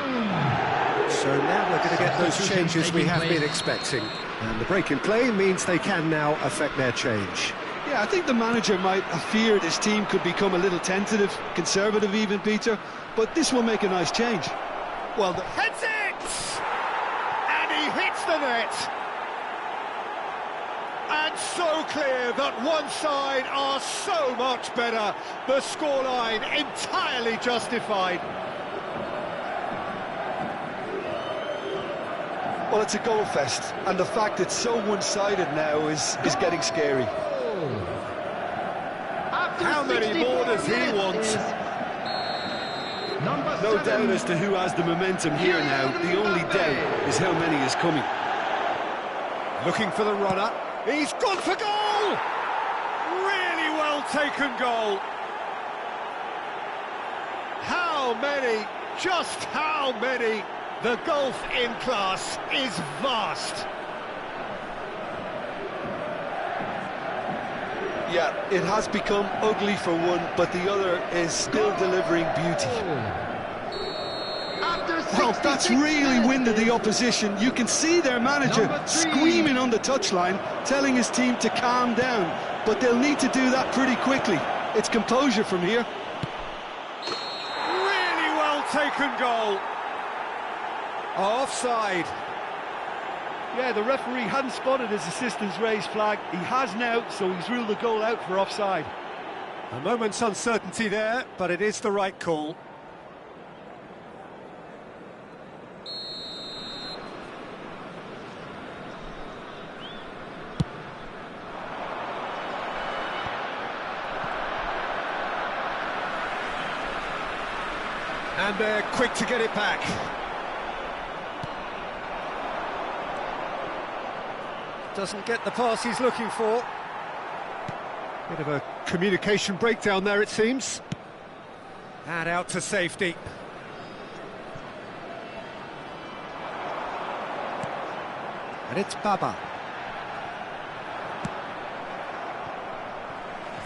So now we're going to get those changes we have been expecting. And the break in play means they can now affect their change. Yeah, I think the manager might have feared his team could become a little tentative, conservative even, Peter, but this will make a nice change. Well, heads it! And he hits the net! And so clear that one side are so much better. The scoreline entirely justified. Well, it's a goal fest, and the fact it's so one-sided now is getting scary. How many more does he want? No doubt as to who has the momentum here now. The only doubt is how many is coming. Looking for the runner. He's gone for goal! Really well taken goal. How many? Just how many? The gulf in class is vast. Yeah, it has become ugly for one, but the other is still delivering beauty. Well, that's really winded the opposition. You can see their manager screaming on the touchline, telling his team to calm down, but they'll need to do that pretty quickly. It's composure from here. Really well taken goal. Offside. Yeah, the referee hadn't spotted his assistant's raised flag. He has now, so he's ruled the goal out for offside. A moment's uncertainty there, but it is the right call. And they're quick to get it back. Doesn't get the pass he's looking for. Bit of a communication breakdown there, it seems. And out to safety. And it's Baba.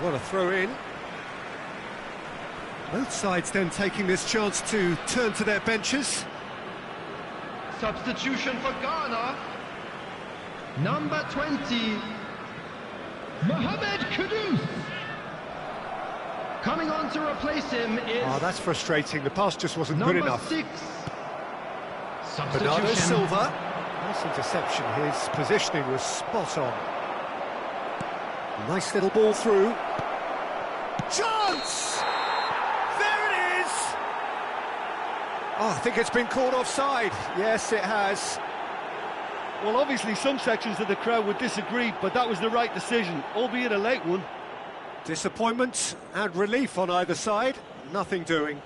What a throw in. Both sides then taking this chance to turn to their benches. Substitution for Ghana. Number 20, Mohamed Kudus. Coming on to replace him is... Oh, that's frustrating. The pass just wasn't good enough. Number 6, Bernardo substitution. Silva. Nice interception. His positioning was spot on. A nice little ball through. Chance! There it is! Oh, I think it's been called offside. Yes, it has. Well, obviously some sections of the crowd would disagree, but that was the right decision, albeit a late one. Disappointment and relief on either side. Nothing doing.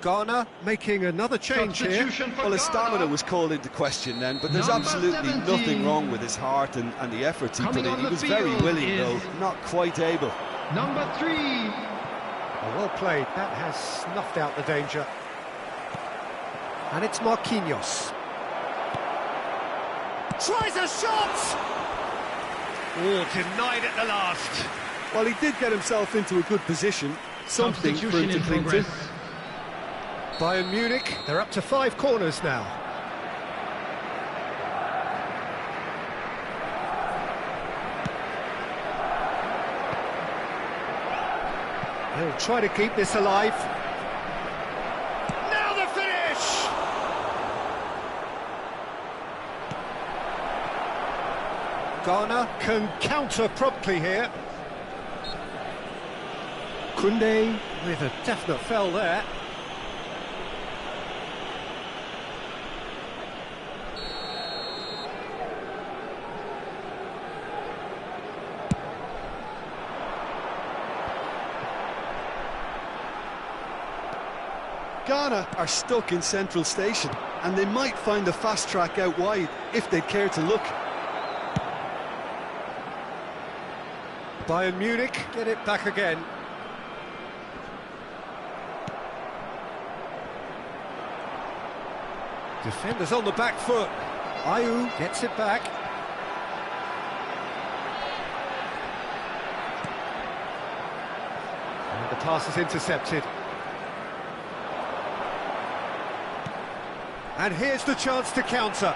Ghana making another change here. Substitution for Well, his Ghana. stamina was called into question then, but there's Number absolutely 17. nothing wrong with his heart and the efforts he Coming put in. on He the was very field willing, is- though not quite able. Number 3. Oh, well played. That has snuffed out the danger. And it's Marquinhos. Tries a shot! Oh, denied at the last. Well, he did get himself into a good position, something for him Substitution to in cling to. progress. Bayern Munich, they're up to 5 corners now. They'll try to keep this alive. Now the finish! Ghana can counter promptly here. Koundé with a definite foul there. Ghana are stuck in Central Station, and they might find a fast track out wide if they'd care to look. Bayern Munich get it back again. Defenders on the back foot. Ayew gets it back. And the pass is intercepted. And here's the chance to counter.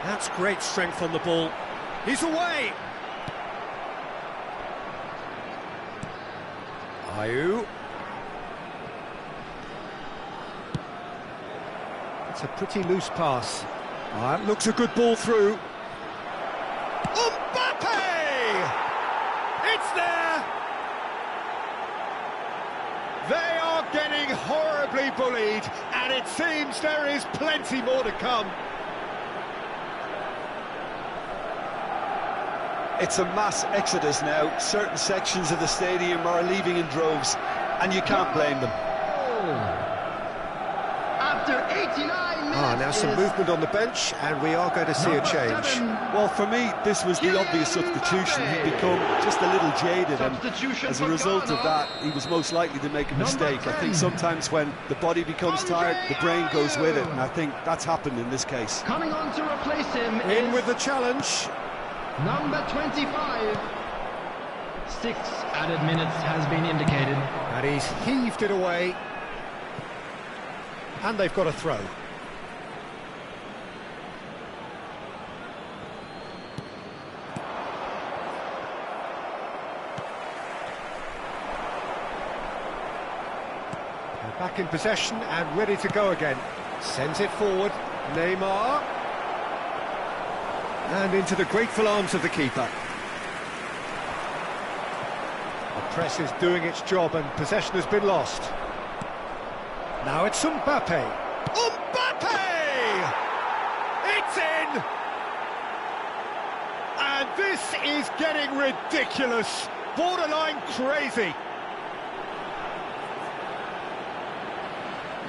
That's great strength on the ball. He's away. Ayew. It's a pretty loose pass. That looks a good ball through. Mbappe! It's there! They are getting horribly bullied, and it seems there is plenty more to come. It's a mass exodus now. Certain sections of the stadium are leaving in droves, and you can't blame them. After 89 minutes. Now some is movement on the bench, and we are going to see a number change. 7. Well, for me, this was the obvious substitution. He'd become just a little jaded, and Substitution as a for result of Ghana. that, he was most likely to make a Number mistake. I 10. think sometimes when the body becomes tired, the brain goes with it, and I think that's happened in this case. Coming on to replace him In is with the challenge. number 25. 6 added minutes has been indicated. And he's heaved it away. And they've got a throw. They're back in possession and ready to go again. Sends it forward. Neymar. And into the grateful arms of the keeper. The press is doing its job and possession has been lost. Now it's Mbappe. Mbappe! It's in! And this is getting ridiculous. Borderline crazy.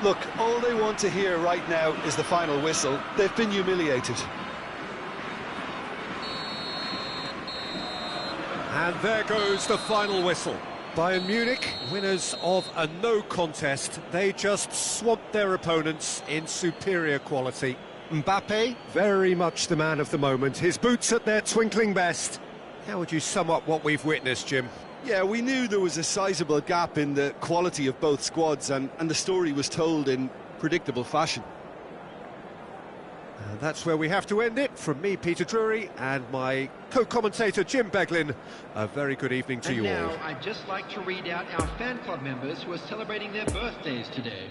Look, all they want to hear right now is the final whistle. They've been humiliated. And there goes the final whistle. Bayern Munich, winners of a no contest. They just swamped their opponents in superior quality. Mbappe, very much the man of the moment. His boots at their twinkling best. How would you sum up what we've witnessed, Jim? Yeah, we knew there was a sizable gap in the quality of both squads, and the story was told in predictable fashion. And that's where we have to end it. From me, Peter Drury, and my co-commentator, Jim Beglin. A very good evening to And you now, all. I'd just like to read out our fan club members who are celebrating their birthdays today.